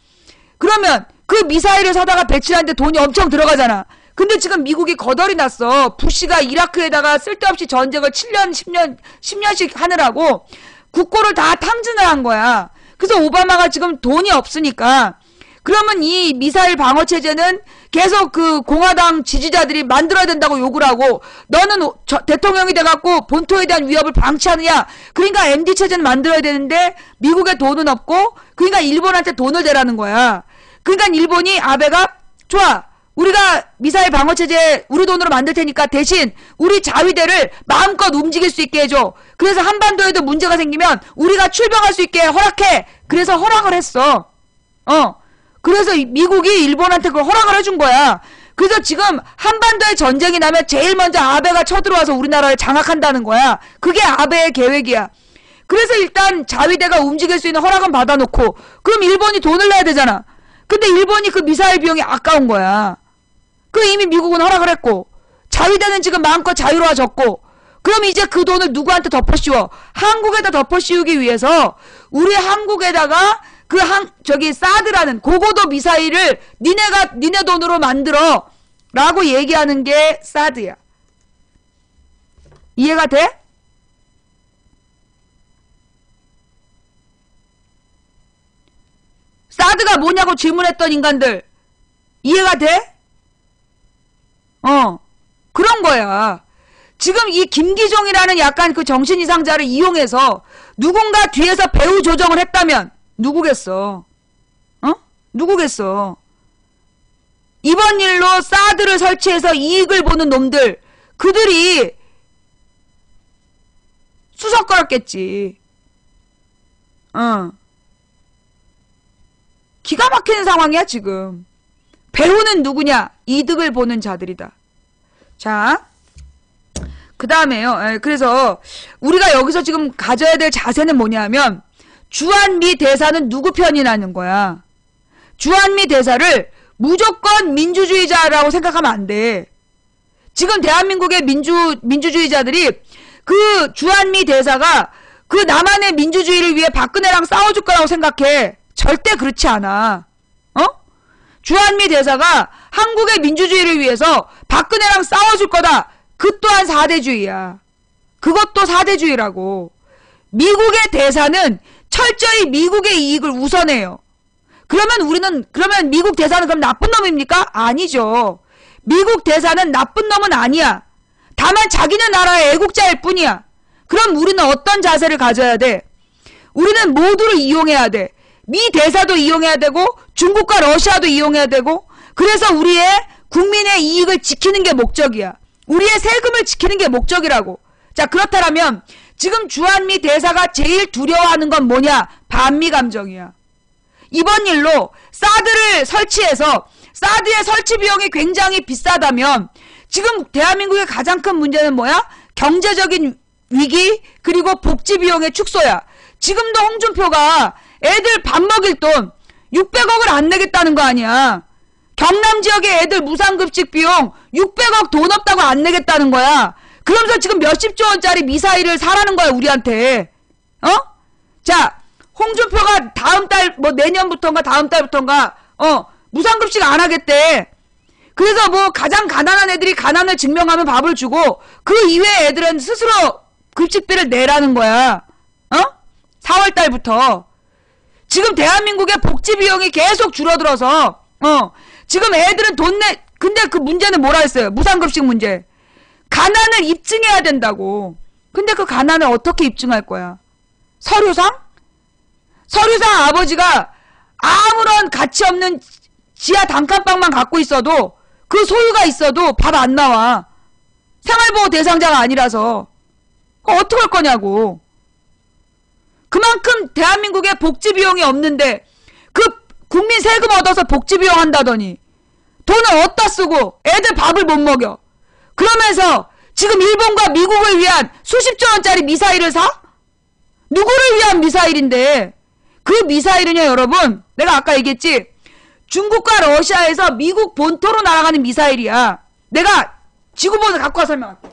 그러면 그 미사일을 사다가 배치하는데 돈이 엄청 들어가잖아. 근데 지금 미국이 거덜이 났어. 부시가 이라크에다가 쓸데없이 전쟁을 7년, 10년씩 하느라고 국고를 다 탕진을 한 거야. 그래서 오바마가 지금 돈이 없으니까 그러면 이 미사일 방어 체제는 계속 그 공화당 지지자들이 만들어야 된다고 요구를 하고 너는 대통령이 돼갖고 본토에 대한 위협을 방치하느냐. 그러니까 MD 체제는 만들어야 되는데 미국에 돈은 없고 그러니까 일본한테 돈을 대라는 거야. 그러니까 일본이 아베가 좋아. 우리가 미사일 방어체제 우리 돈으로 만들 테니까 대신 우리 자위대를 마음껏 움직일 수 있게 해줘. 그래서 한반도에도 문제가 생기면 우리가 출병할 수 있게 허락해. 그래서 허락을 했어. 그래서 미국이 일본한테 그걸 허락을 해준 거야. 그래서 지금 한반도에 전쟁이 나면 제일 먼저 아베가 쳐들어와서 우리나라를 장악한다는 거야. 그게 아베의 계획이야. 그래서 일단 자위대가 움직일 수 있는 허락은 받아놓고 그럼 일본이 돈을 내야 되잖아. 근데 일본이 그 미사일 비용이 아까운 거야. 이미 미국은 허락을 했고 자위대는 지금 마음껏 자유로워졌고 그럼 이제 그 돈을 누구한테 덮어씌워? 한국에다 덮어씌우기 위해서 우리 한국에다가 사드라는 고고도 미사일을 니네 돈으로 만들어 라고 얘기하는 게 사드야. 이해가 돼? 의미가 뭐냐고 질문했던 인간들. 이해가 돼? 그런 거야. 지금 이 김기종이라는 약간 그 정신 이상자를 이용해서 누군가 뒤에서 배후 조정을 했다면 누구겠어? 누구겠어? 이번 일로 사드를 설치해서 이익을 보는 놈들, 그들이 수석거렸겠지. 기가 막히는 상황이야 지금. 배후는 누구냐? 이득을 보는 자들이다. 자, 그 다음에요. 그래서 우리가 여기서 지금 가져야 될 자세는 뭐냐면, 주한미 대사는 누구 편이라는 거야. 주한미 대사를 무조건 민주주의자라고 생각하면 안 돼. 지금 대한민국의 민주주의자들이 그 주한미 대사가 그 남한의 민주주의를 위해 박근혜랑 싸워줄 거라고 생각해. 절대 그렇지 않아. 주한미 대사가 한국의 민주주의를 위해서 박근혜랑 싸워줄 거다. 그 또한 사대주의야. 그것도 사대주의라고. 미국의 대사는 철저히 미국의 이익을 우선해요. 그러면 미국 대사는 그럼 나쁜 놈입니까? 아니죠. 미국 대사는 나쁜 놈은 아니야. 다만 자기네 나라의 애국자일 뿐이야. 그럼 우리는 어떤 자세를 가져야 돼? 우리는 모두를 이용해야 돼. 미 대사도 이용해야 되고 중국과 러시아도 이용해야 되고, 그래서 우리의 국민의 이익을 지키는 게 목적이야. 우리의 세금을 지키는 게 목적이라고. 자, 그렇다면 지금 주한미 대사가 제일 두려워하는 건 뭐냐? 반미 감정이야. 이번 일로 사드를 설치해서 사드의 설치 비용이 굉장히 비싸다면 지금 대한민국의 가장 큰 문제는 뭐야? 경제적인 위기, 그리고 복지 비용의 축소야. 지금도 홍준표가 애들 밥 먹일 돈 600억을 안 내겠다는 거 아니야. 경남 지역의 애들 무상급식 비용 600억 돈 없다고 안 내겠다는 거야. 그러면서 지금 몇십조 원짜리 미사일을 사라는 거야, 우리한테. 자, 홍준표가 다음 달, 내년부터인가 다음 달부터인가, 무상급식 안 하겠대. 그래서 가장 가난한 애들이 가난을 증명하면 밥을 주고, 그 이외의 애들은 스스로 급식비를 내라는 거야. 4월 달부터. 지금 대한민국의 복지 비용이 계속 줄어들어서, 지금 애들은 근데 그 문제는 뭐라 했어요? 무상급식 문제. 가난을 입증해야 된다고. 근데 그 가난을 어떻게 입증할 거야? 서류상? 서류상 아버지가 아무런 가치 없는 지하 단칸방만 갖고 있어도, 그 소유가 있어도 밥 안 나와. 생활보호 대상자가 아니라서. 어떡할 거냐고. 그만큼 대한민국에 복지 비용이 없는데 그 국민 세금 얻어서 복지 비용 한다더니 돈을 어디다 쓰고 애들 밥을 못 먹여. 그러면서 지금 일본과 미국을 위한 수십조 원짜리 미사일을 사? 누구를 위한 미사일인데? 그 미사일은요, 여러분, 내가 아까 얘기했지, 중국과 러시아에서 미국 본토로 날아가는 미사일이야. 내가 지구본을 갖고 와서 설명할게.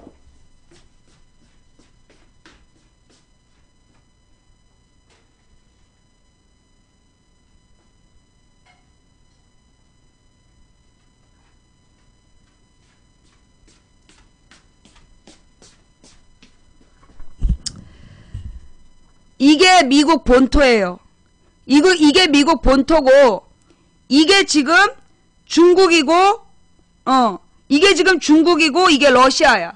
이게 미국 본토예요. 이게 미국 본토고, 이게 지금 중국이고, 이게 지금 중국이고, 이게 러시아야.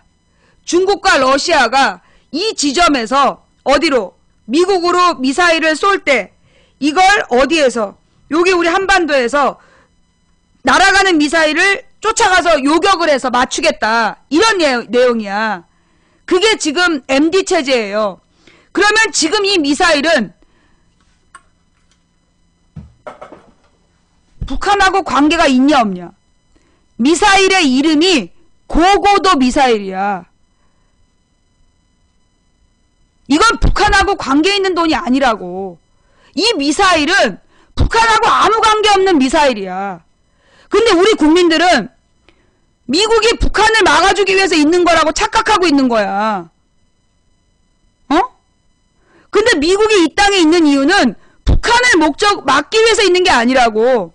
중국과 러시아가 이 지점에서 어디로? 미국으로 미사일을 쏠 때, 이걸 어디에서? 여기 우리 한반도에서 날아가는 미사일을 쫓아가서 요격을 해서 맞추겠다. 이런 내용이야. 그게 지금 MD 체제예요. 그러면 지금 이 미사일은 북한하고 관계가 있냐 없냐? 미사일의 이름이 고고도 미사일이야. 이건 북한하고 관계 있는 돈이 아니라고. 이 미사일은 북한하고 아무 관계 없는 미사일이야. 근데 우리 국민들은 미국이 북한을 막아주기 위해서 있는 거라고 착각하고 있는 거야. 근데 미국이 이 땅에 있는 이유는 북한을 막기 위해서 있는 게 아니라고.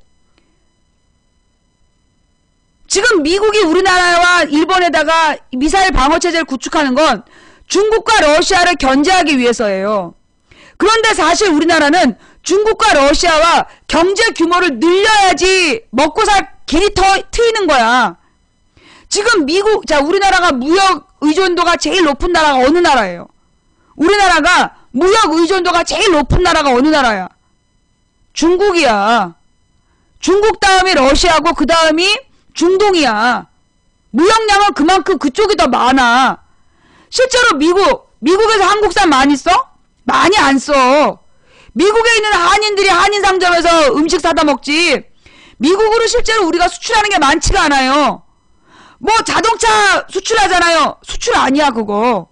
지금 미국이 우리나라와 일본에다가 미사일 방어체제를 구축하는 건 중국과 러시아를 견제하기 위해서예요. 그런데 사실 우리나라는 중국과 러시아와 경제 규모를 늘려야지 먹고 살 길이 트이는 거야. 지금 미국, 자, 우리나라가 무역 의존도가 제일 높은 나라가 어느 나라예요? 우리나라가 무역 의존도가 제일 높은 나라가 어느 나라야? 중국이야. 중국 다음이 러시아고 그 다음이 중동이야. 무역량은 그만큼 그쪽이 더 많아. 실제로 미국에서 한국산 많이 써? 많이 안 써. 미국에 있는 한인들이 한인 상점에서 음식 사다 먹지. 미국으로 실제로 우리가 수출하는 게 많지가 않아요. 뭐 자동차 수출하잖아요. 수출 아니야 그거.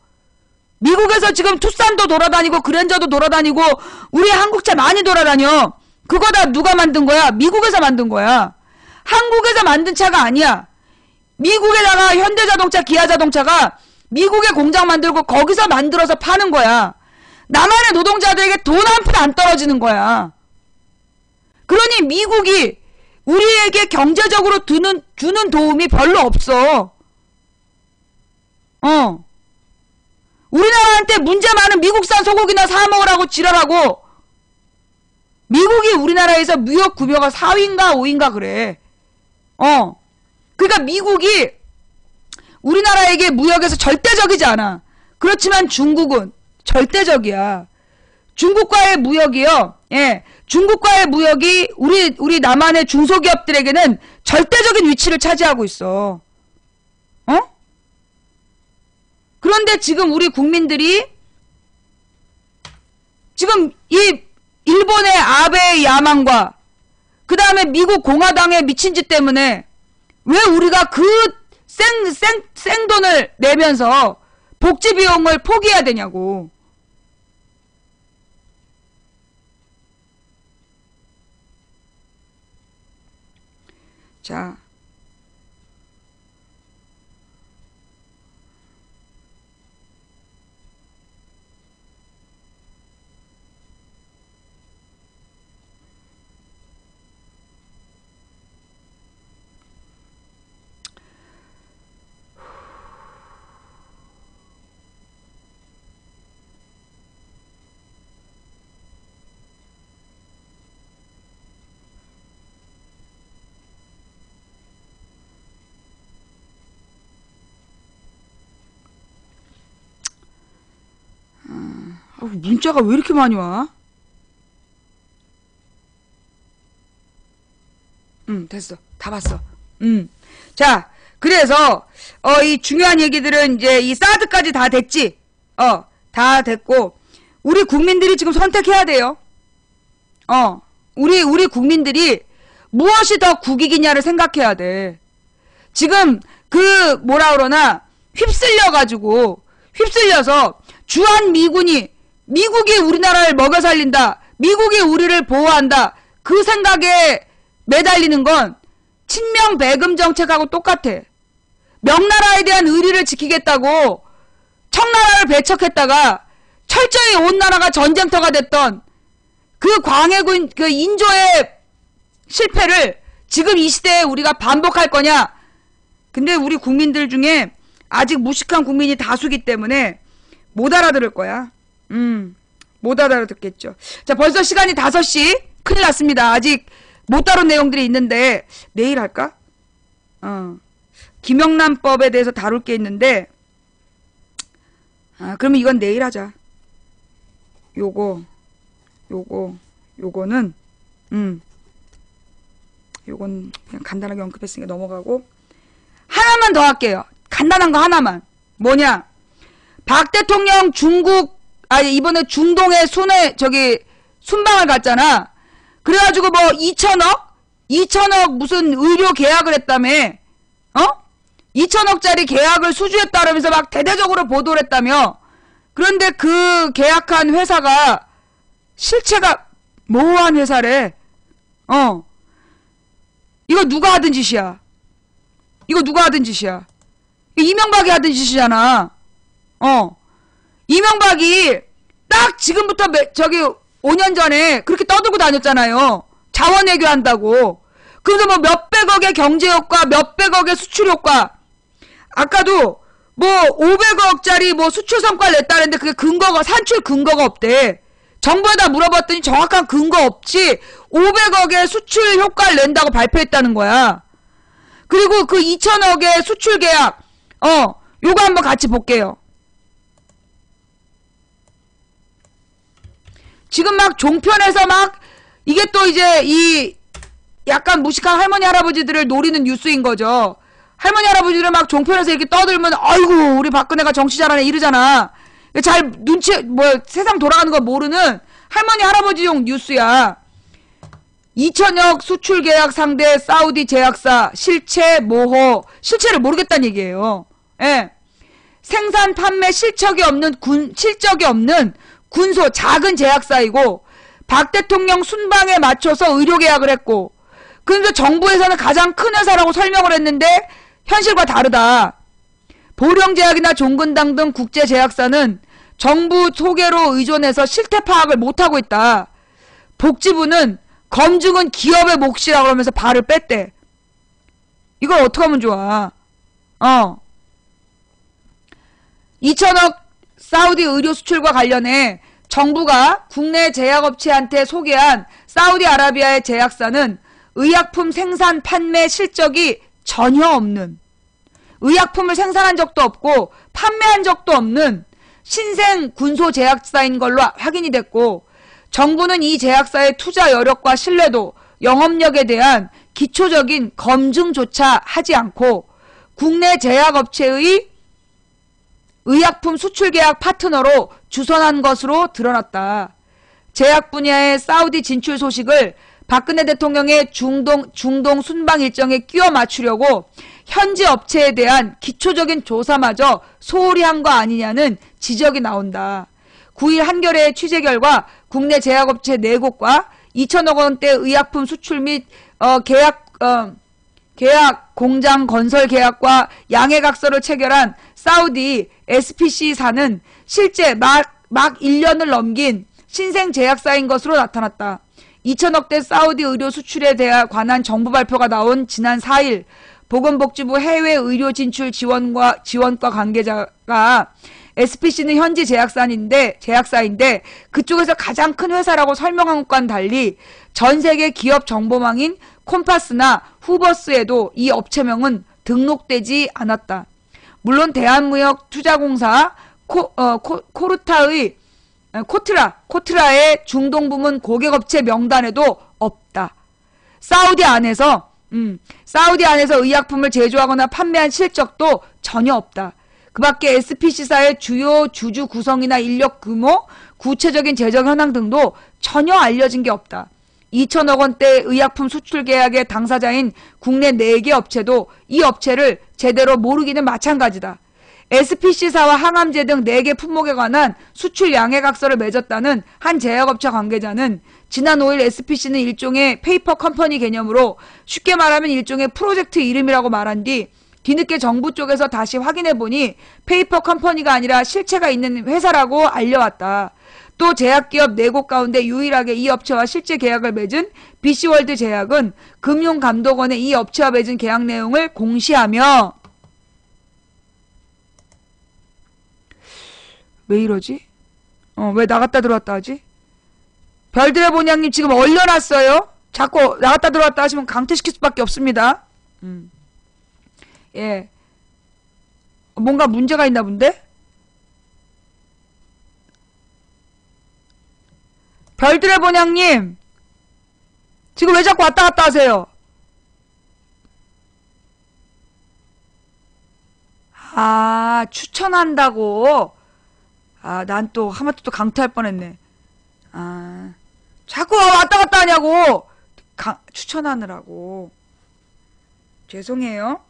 미국에서 지금 투싼도 돌아다니고 그랜저도 돌아다니고 우리 한국차 많이 돌아다녀. 그거 다 누가 만든 거야? 미국에서 만든 거야. 한국에서 만든 차가 아니야. 미국에다가 현대자동차, 기아자동차가 미국에 공장 만들고 거기서 만들어서 파는 거야. 남한의 노동자들에게 돈 한 푼 안 떨어지는 거야. 그러니 미국이 우리에게 경제적으로 주는 도움이 별로 없어. 우리나라한테 문제 많은 미국산 소고기나 사 먹으라고 지랄하고 미국이 우리나라에서 무역 규모가 4위인가 5위인가 그래. 그러니까 미국이 우리나라에게 무역에서 절대적이지 않아. 그렇지만 중국은 절대적이야. 중국과의 무역이요. 예. 중국과의 무역이 우리 남한의 중소기업들에게는 절대적인 위치를 차지하고 있어. 그런데 지금 우리 국민들이 지금 이 일본의 아베의 야망과 그 다음에 미국 공화당의 미친 짓 때문에 왜 우리가 그 생돈을 내면서 복지 비용을 포기해야 되냐고. 자. 문자가 왜 이렇게 많이 와? 됐어. 다 봤어. 자, 그래서 이 중요한 얘기들은 이제 이 사드까지 다 됐지. 다 됐고 우리 국민들이 지금 선택해야 돼요. 우리 국민들이 무엇이 더 국익이냐를 생각해야 돼. 지금 그 뭐라 그러나 휩쓸려서 주한 미국이 우리나라를 먹여 살린다. 미국이 우리를 보호한다. 그 생각에 매달리는 건 친명 배금 정책하고 똑같아. 명나라에 대한 의리를 지키겠다고 청나라를 배척했다가 철저히 온 나라가 전쟁터가 됐던 그 광해군 그 인조의 실패를 지금 이 시대에 우리가 반복할 거냐. 근데 우리 국민들 중에 아직 무식한 국민이 다수기 때문에 못 알아들을 거야. 못 알아듣겠죠. 자, 벌써 시간이 5시. 큰일 났습니다. 아직 못 다룬 내용들이 있는데 내일 할까? 김영란법에 대해서 다룰 게 있는데 그러면 이건 내일 하자. 요거는 요건 그냥 간단하게 언급했으니까 넘어가고 하나만 더 할게요. 간단한 거 하나만. 뭐냐? 박 대통령 이번에 중동에 순방을 갔잖아. 그래가지고 뭐 2천억 무슨 의료 계약을 했다며. 2천억짜리 계약을 수주했다면서 막 대대적으로 보도를 했다며. 그런데 그 계약한 회사가 실체가 모호한 회사래. 이거 누가 하던 짓이야? 이명박이 하던 짓이잖아. 이명박이 딱 지금부터 5년 전에 그렇게 떠들고 다녔잖아요. 자원외교 한다고. 그래서 뭐 몇백억의 경제효과, 몇백억의 수출효과. 아까도 뭐 500억짜리 뭐 수출 성과를 냈다는데 그게 산출 근거가 없대. 정부에다 물어봤더니 정확한 근거 없이 500억의 수출 효과를 낸다고 발표했다는 거야. 그리고 그 2천억의 수출 계약, 요거 한번 같이 볼게요. 지금 막 종편에서 막, 이게 또 이제 이 약간 무식한 할머니, 할아버지들을 노리는 뉴스인 거죠. 할머니, 할아버지들 막 종편에서 이렇게 떠들면, 아이고, 우리 박근혜가 정치 잘하네, 이러잖아. 잘 세상 돌아가는 거 모르는 할머니, 할아버지용 뉴스야. 2천억 수출 계약 상대 사우디 제약사 실체 모호, 실체를 모르겠다는 얘기예요. 예. 생산 판매 실적이 없는 군소 작은 제약사이고 박 대통령 순방에 맞춰서 의료 계약을 했고, 그러니까 정부에서는 가장 큰 회사라고 설명을 했는데 현실과 다르다. 보령제약이나 종근당 등 국제제약사는 정부 소개로 의존해서 실태 파악을 못하고 있다. 복지부는 검증은 기업의 몫이라고 그러면서 발을 뺐대. 이걸 어떻게 하면 좋아? 2천억 사우디 의료 수출과 관련해 정부가 국내 제약업체한테 소개한 사우디아라비아의 제약사는 의약품 생산 판매 실적이 전혀 없는, 의약품을 생산한 적도 없고 판매한 적도 없는 신생 군소 제약사인 걸로 확인이 됐고, 정부는 이 제약사의 투자 여력과 신뢰도, 영업력에 대한 기초적인 검증조차 하지 않고 국내 제약업체의 의약품 수출 계약 파트너로 주선한 것으로 드러났다. 제약 분야의 사우디 진출 소식을 박근혜 대통령의 중동 순방 일정에 끼워 맞추려고 현지 업체에 대한 기초적인 조사마저 소홀히 한 거 아니냐는 지적이 나온다. 9일 한겨레의 취재 결과 국내 제약업체 4곳과 2천억 원대 의약품 수출 및 계약 공장 건설 계약과 양해각서를 체결한 사우디 SPC사는 실제 막 1년을 넘긴 신생 제약사인 것으로 나타났다. 2천억대 사우디 의료 수출에 대한 관한 정부 발표가 나온 지난 4일 보건복지부 해외 의료 진출 지원과 관계자가 SPC는 현지 제약사인데 그쪽에서 가장 큰 회사라고 설명한 것과는 달리 전 세계 기업 정보망인 콤파스나 후버스에도 이 업체명은 등록되지 않았다. 물론 대한무역투자공사 코트라의 중동부문 고객업체 명단에도 없다. 사우디 안에서 의약품을 제조하거나 판매한 실적도 전혀 없다. 그 밖에 SPC사의 주요 주주 구성이나 인력 규모, 구체적인 재정 현황 등도 전혀 알려진 게 없다. 2천억 원대 의약품 수출 계약의 당사자인 국내 4개 업체도 이 업체를 제대로 모르기는 마찬가지다. SPC사와 항암제 등 4개 품목에 관한 수출 양해각서를 맺었다는 한 제약업체 관계자는 지난 5일 SPC는 일종의 페이퍼 컴퍼니 개념으로, 쉽게 말하면 일종의 프로젝트 이름이라고 말한 뒤늦게 정부 쪽에서 다시 확인해보니 페이퍼 컴퍼니가 아니라 실체가 있는 회사라고 알려왔다. 또 제약기업 4곳 가운데 유일하게 이 업체와 실제 계약을 맺은 BC월드 제약은 금융감독원에 이 업체와 맺은 계약 내용을 공시하며, 왜 이러지? 왜 나갔다 들어왔다 하지? 별들의 본향님 지금 얼려놨어요? 자꾸 나갔다 들어왔다 하시면 강퇴시킬 수밖에 없습니다. 예. 뭔가 문제가 있나 본데? 별들의 본향님 지금 왜 자꾸 왔다 갔다 하세요? 아, 추천한다고? 아, 난 또 하마터 또 강퇴할 뻔했네. 아, 자꾸 왔다 갔다 하냐고. 추천하느라고. 죄송해요.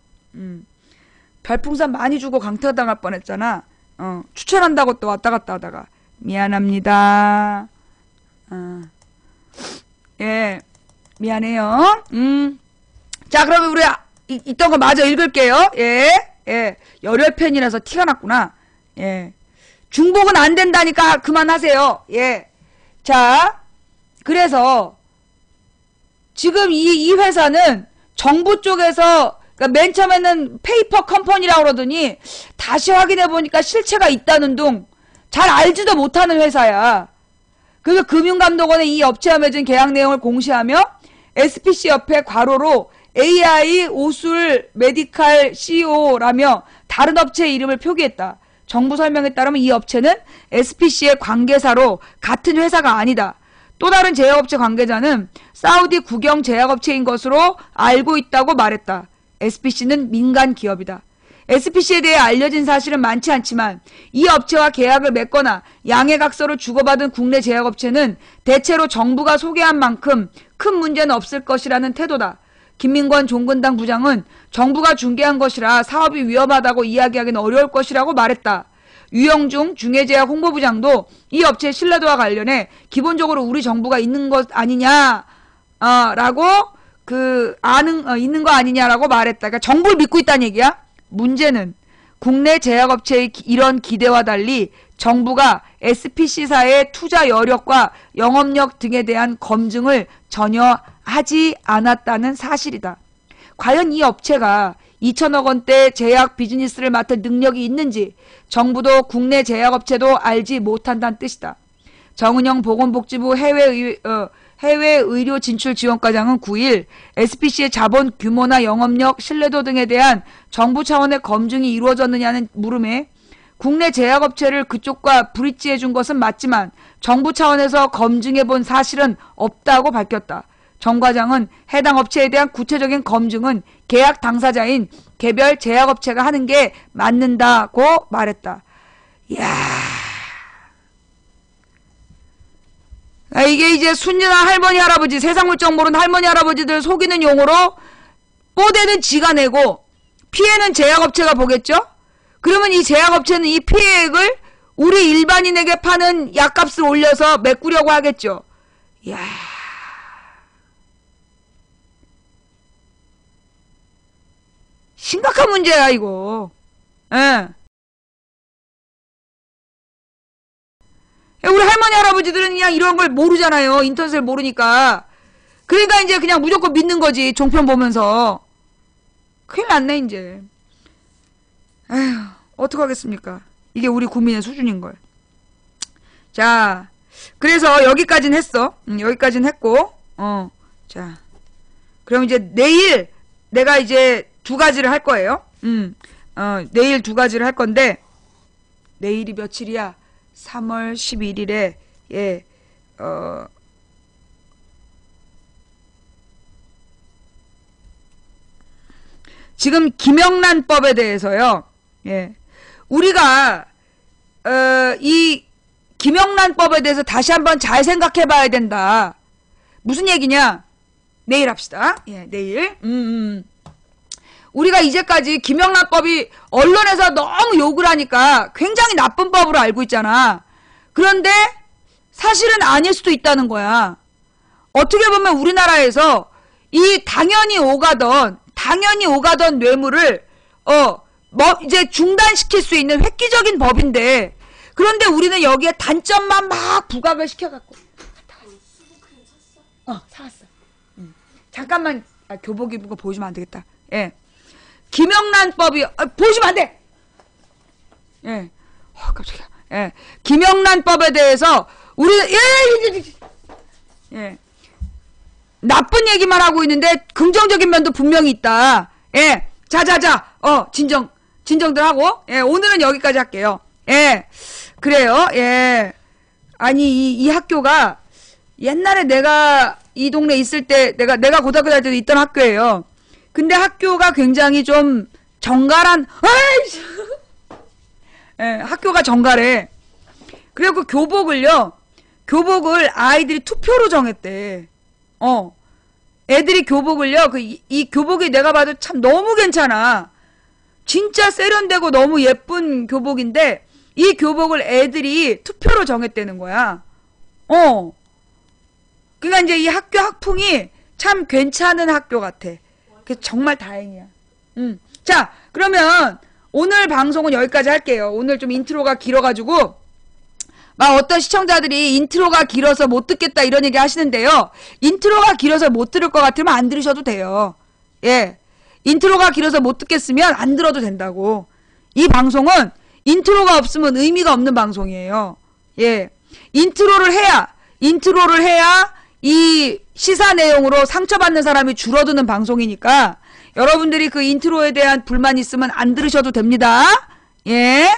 별풍선 많이 주고 강퇴당할 뻔했잖아. 추천한다고 또 왔다 갔다 하다가 미안합니다. 예, 미안해요. 자, 그러면 우리 있던 거 마저 읽을게요. 예, 열혈팬이라서 티가 났구나. 예, 중복은 안 된다니까 그만하세요. 예, 자, 그래서 지금 이 회사는 정부 쪽에서, 그러니까 맨 처음에는 페이퍼 컴퍼니라고 그러더니 다시 확인해 보니까 실체가 있다는 둥, 잘 알지도 못하는 회사야. 그래서 금융감독원에 이 업체와 맺은 계약 내용을 공시하며 SPC 옆에 괄호로 AI 오술 메디칼 CEO라며 다른 업체의 이름을 표기했다. 정부 설명에 따르면 이 업체는 SPC의 관계사로 같은 회사가 아니다. 또 다른 제약업체 관계자는 사우디 국영 제약업체인 것으로 알고 있다고 말했다. SPC는 민간 기업이다. SPC에 대해 알려진 사실은 많지 않지만 이 업체와 계약을 맺거나 양해각서를 주고받은 국내 제약업체는 대체로 정부가 소개한 만큼 큰 문제는 없을 것이라는 태도다. 김민권 종근당 부장은 정부가 중개한 것이라 사업이 위험하다고 이야기하기는 어려울 것이라고 말했다. 유영중 중해제약 홍보부장도 이 업체의 신뢰도와 관련해 기본적으로 우리 정부가 있는 것 아니냐, 라고 있는 거 아니냐라고 말했다. 그러니까 정부를 믿고 있다는 얘기야. 문제는 국내 제약업체의 이런 기대와 달리 정부가 SPC사의 투자 여력과 영업력 등에 대한 검증을 전혀 하지 않았다는 사실이다. 과연 이 업체가 2천억 원대 제약 비즈니스를 맡을 능력이 있는지 정부도 국내 제약업체도 알지 못한다는 뜻이다. 정은영 보건복지부 해외의료 진출 지원과장은 9일 SPC의 자본 규모나 영업력, 신뢰도 등에 대한 정부 차원의 검증이 이루어졌느냐는 물음에 국내 제약업체를 그쪽과 브릿지해 준 것은 맞지만 정부 차원에서 검증해 본 사실은 없다고 밝혔다. 정 과장은 해당 업체에 대한 구체적인 검증은 계약 당사자인 개별 제약업체가 하는 게 맞는다고 말했다. 이야. 이게 이제 순진한 할머니 할아버지, 세상 물정 모르는 할머니 할아버지들 속이는 용어로 뽀대는 지가 내고 피해는 제약업체가 보겠죠? 그러면 이 제약업체는 이 피해액을 우리 일반인에게 파는 약값을 올려서 메꾸려고 하겠죠. 이야. 심각한 문제야 이거. 예. 우리 할머니 할아버지들은 그냥 이런 걸 모르잖아요. 인터넷을 모르니까. 그러니까 이제 그냥 무조건 믿는 거지. 종편 보면서. 큰일 났네 이제. 에휴, 어떡하겠습니까. 이게 우리 국민의 수준인걸. 자, 그래서 여기까지는 했어. 여기까지는 했고, 자, 그럼 이제 내일 내가 이제 2가지를 할 거예요. 내일 2가지를 할 건데, 내일이 며칠이야? 3월 11일에, 지금 김영란법에 대해서요. 우리가 이 김영란법에 대해서 다시 한번 잘 생각해 봐야 된다. 무슨 얘기냐? 내일 합시다. 내일. 우리가 이제까지 김영란법이 언론에서 너무 욕을 하니까 굉장히 나쁜 법으로 알고 있잖아. 그런데 사실은 아닐 수도 있다는 거야. 어떻게 보면 우리나라에서 이 당연히 오가던 뇌물을 이제 중단시킬 수 있는 획기적인 법인데, 그런데 우리는 여기에 단점만 막 부각을 시켜갖고 사왔어. 잠깐만, 교복 입은 거 보여주면 안 되겠다. 김영란법이 보시면 안 돼. 깜짝이야. 김영란법에 대해서 우리는 나쁜 얘기만 하고 있는데 긍정적인 면도 분명히 있다. 자자자. 진정들 하고. 오늘은 여기까지 할게요. 그래요. 아니 이 학교가 옛날에 내가 이 동네 있을 때 내가 고등학교 다닐 때도 있던 학교예요. 근데 학교가 굉장히 좀 정갈한, 학교가 정갈해. 그리고 교복을 아이들이 투표로 정했대. 애들이 교복을요, 이 교복이 내가 봐도 참 너무 괜찮아. 진짜 세련되고 너무 예쁜 교복인데, 이 교복을 애들이 투표로 정했다는 거야. 그러니까 이제 이 학교 학풍이 참 괜찮은 학교 같아. 그래서 정말 다행이야. 자, 그러면 오늘 방송은 여기까지 할게요. 오늘 좀 인트로가 길어가지고 막 어떤 시청자들이 인트로가 길어서 못 듣겠다 이런 얘기 하시는데요. 인트로가 길어서 못 들을 것 같으면 안 들으셔도 돼요. 인트로가 길어서 못 듣겠으면 안 들어도 된다고. 이 방송은 인트로가 없으면 의미가 없는 방송이에요. 인트로를 해야 인트로를 해야 이 시사 내용으로 상처받는 사람이 줄어드는 방송이니까 여러분들이 그 인트로에 대한 불만 있으면 안 들으셔도 됩니다. 예.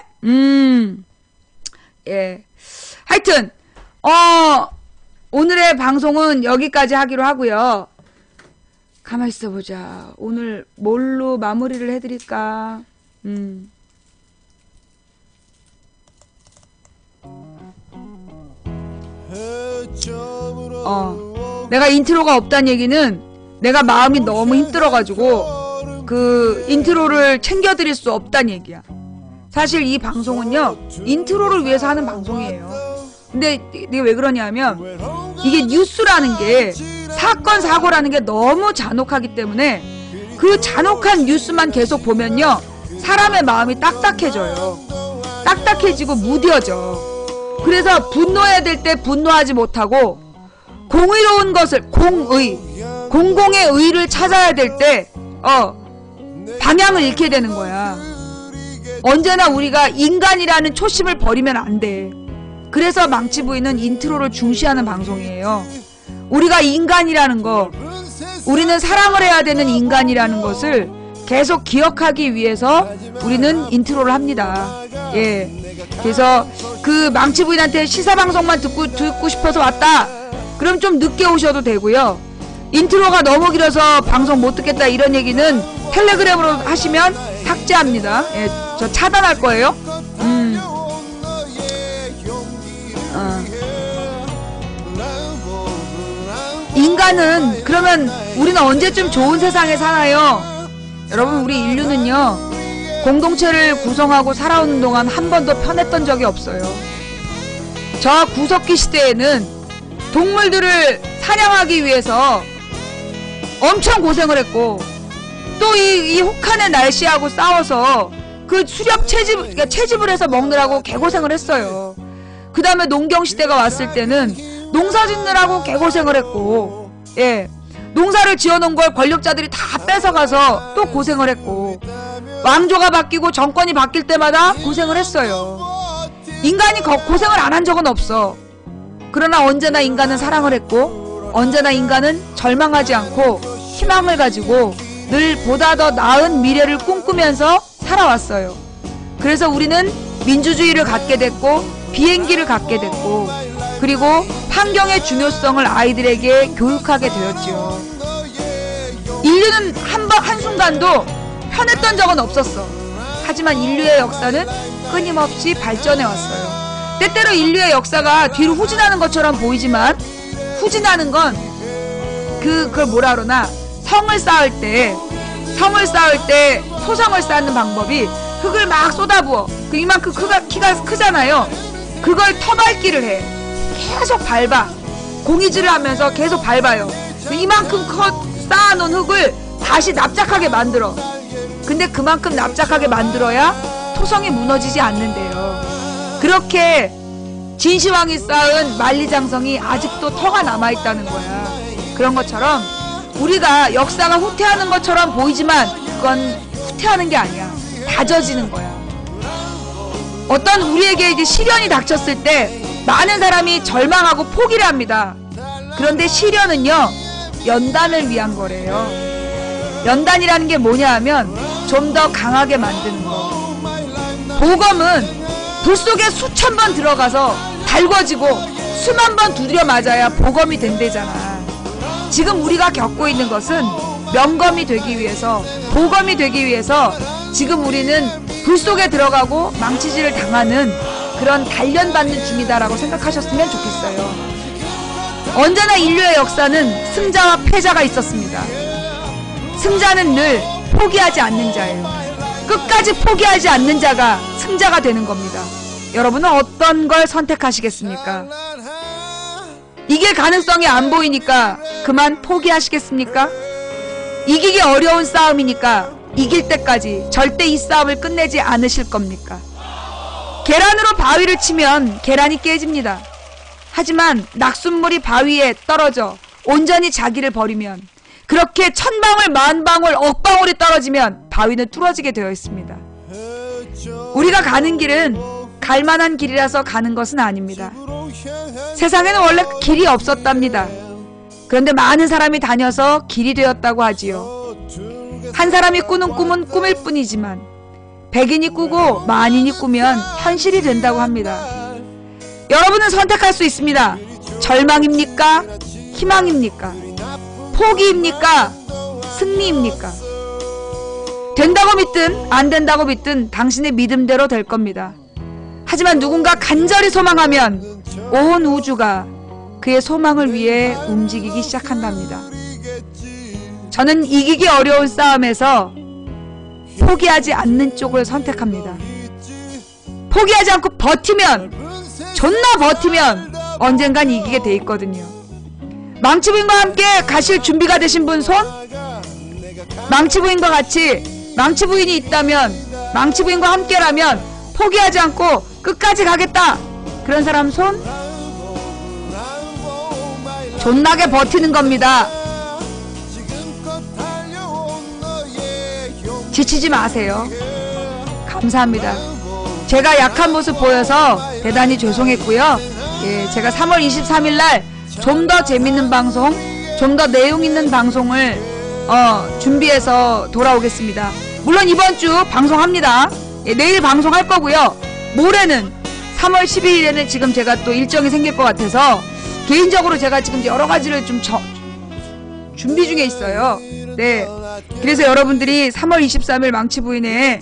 예. 하여튼 오늘의 방송은 여기까지 하기로 하고요. 가만히 있어 보자. 오늘 뭘로 마무리를 해드릴까? 내가 인트로가 없다는 얘기는 내가 마음이 너무 힘들어가지고 그 인트로를 챙겨드릴 수 없다는 얘기야. 사실 이 방송은요 인트로를 위해서 하는 방송이에요. 근데 이게 왜 그러냐면 이게 뉴스라는 게 사건 사고라는 게 너무 잔혹하기 때문에 그 잔혹한 뉴스만 계속 보면요 사람의 마음이 딱딱해져요. 딱딱해지고 무뎌져. 그래서 분노해야 될 때 분노하지 못하고 공의로운 것을 공공의 의를 찾아야 될 때 방향을 잃게 되는 거야. 언제나 우리가 인간이라는 초심을 버리면 안 돼. 그래서 망치부인은 인트로를 중시하는 방송이에요. 우리가 인간이라는 거, 우리는 사랑을 해야 되는 인간이라는 것을 계속 기억하기 위해서 우리는 인트로를 합니다. 예. 그래서 그 망치부인한테 시사방송만 듣고 싶어서 왔다. 그럼 좀 늦게 오셔도 되고요. 인트로가 너무 길어서 방송 못 듣겠다 이런 얘기는 텔레그램으로 하시면 삭제합니다. 예, 저 차단할 거예요. 인간은 그러면 우리는 언제쯤 좋은 세상에 사나요? 여러분 우리 인류는요 공동체를 구성하고 살아오는 동안 한 번도 편했던 적이 없어요. 저 구석기 시대에는 동물들을 사냥하기 위해서 엄청 고생을 했고 또 이 혹한의 날씨하고 싸워서 그 수렵 채집을 해서 먹느라고 개고생을 했어요. 그 다음에 농경시대가 왔을 때는 농사 짓느라고 개고생을 했고 예 농사를 지어놓은 걸 권력자들이 다 뺏어가서 또 고생을 했고 왕조가 바뀌고 정권이 바뀔 때마다 고생을 했어요. 인간이 고생을 안 한 적은 없어. 그러나 언제나 인간은 사랑을 했고 언제나 인간은 절망하지 않고 희망을 가지고 늘 보다 더 나은 미래를 꿈꾸면서 살아왔어요. 그래서 우리는 민주주의를 갖게 됐고 비행기를 갖게 됐고 그리고 환경의 중요성을 아이들에게 교육하게 되었죠. 인류는 한순간도 편했던 적은 없었어. 하지만 인류의 역사는 끊임없이 발전해 왔어요. 때때로 인류의 역사가 뒤로 후진하는 것처럼 보이지만 후진하는 건 그걸 뭐라 그러나 성을 쌓을 때 토성을 쌓는 방법이 흙을 막 쏟아부어. 이만큼 키가 크잖아요. 그걸 터밟기를 해. 계속 밟아. 공이질을 하면서 계속 밟아요. 이만큼 쌓아놓은 흙을 다시 납작하게 만들어. 근데 그만큼 납작하게 만들어야 토성이 무너지지 않는데요. 그렇게 진시황이 쌓은 만리장성이 아직도 터가 남아있다는 거야. 그런 것처럼 우리가 역사가 후퇴하는 것처럼 보이지만 그건 후퇴하는 게 아니야. 다져지는 거야. 어떤 우리에게 이제 시련이 닥쳤을 때 많은 사람이 절망하고 포기를 합니다. 그런데 시련은요 연단을 위한 거래요. 연단이라는 게 뭐냐 하면 좀 더 강하게 만드는 거. 보검은 불 속에 수천 번 들어가서 달궈지고 수만 번 두드려 맞아야 보검이 된대잖아. 지금 우리가 겪고 있는 것은 명검이 되기 위해서, 보검이 되기 위해서 지금 우리는 불 속에 들어가고 망치질을 당하는 그런 단련받는 중이다라고 생각하셨으면 좋겠어요. 언제나 인류의 역사는 승자와 패자가 있었습니다. 승자는 늘 포기하지 않는 자예요. 끝까지 포기하지 않는 자가 승자가 되는 겁니다. 여러분은 어떤 걸 선택하시겠습니까? 이길 가능성이 안 보이니까 그만 포기하시겠습니까? 이기기 어려운 싸움이니까 이길 때까지 절대 이 싸움을 끝내지 않으실 겁니까? 계란으로 바위를 치면 계란이 깨집니다. 하지만 낙숫물이 바위에 떨어져 온전히 자기를 버리면, 그렇게 천방울 만방울 억방울이 떨어지면 바위는 뚫어지게 되어 있습니다. 우리가 가는 길은 갈만한 길이라서 가는 것은 아닙니다. 세상에는 원래 길이 없었답니다. 그런데 많은 사람이 다녀서 길이 되었다고 하지요. 한 사람이 꾸는 꿈은 꿈일 뿐이지만 백인이 꾸고 만인이 꾸면 현실이 된다고 합니다. 여러분은 선택할 수 있습니다. 절망입니까? 희망입니까? 포기입니까? 승리입니까? 된다고 믿든 안 된다고 믿든 당신의 믿음대로 될 겁니다. 하지만 누군가 간절히 소망하면 온 우주가 그의 소망을 위해 움직이기 시작한답니다. 저는 이기기 어려운 싸움에서 포기하지 않는 쪽을 선택합니다. 포기하지 않고 버티면, 존나 버티면 언젠간 이기게 돼 있거든요. 망치부인과 함께 가실 준비가 되신 분 손? 망치부인과 같이 망치부인이 있다면, 망치부인과 함께라면 포기하지 않고 끝까지 가겠다, 그런 사람 손? 존나게 버티는 겁니다. 지치지 마세요. 감사합니다. 제가 약한 모습 보여서 대단히 죄송했고요. 예, 제가 3월 23일 날 좀 더 재밌는 방송, 좀 더 내용 있는 방송을 준비해서 돌아오겠습니다. 물론 이번 주 방송합니다. 예, 내일 방송할 거고요. 모레는 3월 12일에는 지금 제가 또 일정이 생길 것 같아서 개인적으로 제가 지금 여러 가지를 좀 준비 중에 있어요. 네. 그래서 여러분들이 3월 23일 망치부인의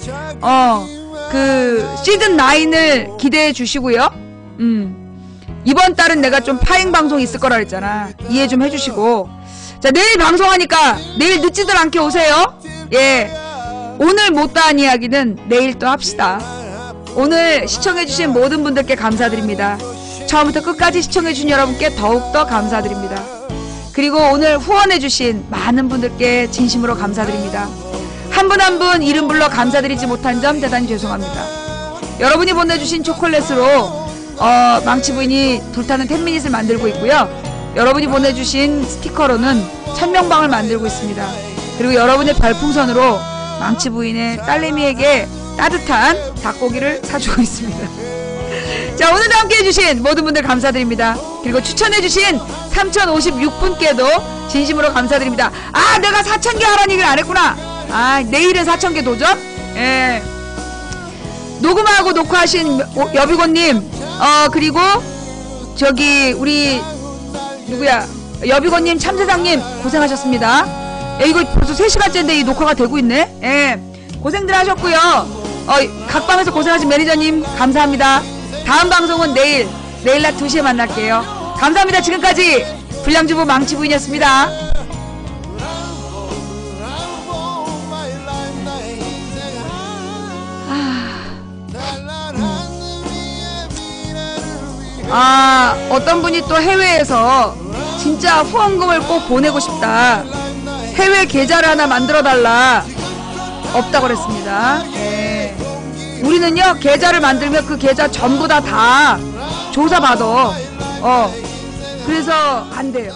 그 시즌 9을 기대해 주시고요. 이번 달은 내가 좀 파행 방송 있을 거라 그랬잖아. 이해 좀 해주시고. 자, 내일 방송하니까 내일 늦지들 않게 오세요. 예. 오늘 못다한 이야기는 내일 또 합시다. 오늘 시청해주신 모든 분들께 감사드립니다. 처음부터 끝까지 시청해주신 여러분께 더욱더 감사드립니다. 그리고 오늘 후원해주신 많은 분들께 진심으로 감사드립니다. 한 분 한 분 이름 불러 감사드리지 못한 점 대단히 죄송합니다. 여러분이 보내주신 초콜릿으로 망치부인이 불타는 10미닛을 만들고 있고요. 여러분이 보내주신 스티커로는 천명방을 만들고 있습니다. 그리고 여러분의 별풍선으로 망치부인의 딸내미에게 따뜻한 닭고기를 사주고 있습니다. 자, 오늘도 함께 해주신 모든 분들 감사드립니다. 그리고 추천해주신 3056분께도 진심으로 감사드립니다. 아, 내가 4000개 하라는 얘기를 안 했구나. 아, 내일은 4000개 도전? 예. 녹음하고 녹화하신 여비고님, 그리고 저기 우리 누구야, 여비고님, 참새장님 고생하셨습니다. 예, 이거 벌써 3시간째인데 이 녹화가 되고 있네. 예, 고생들 하셨고요. 각방에서 고생하신 매니저님 감사합니다. 다음 방송은 내일 낮 2시에 만날게요. 감사합니다. 지금까지 불량주부 망치부인이었습니다. 어떤 분이 또 해외에서 진짜 후원금을 꼭 보내고 싶다, 해외 계좌를 하나 만들어 달라, 없다고 그랬습니다. 예. 우리는요, 계좌를 만들면 그 계좌 전부 다 조사받아. 그래서 안 돼요.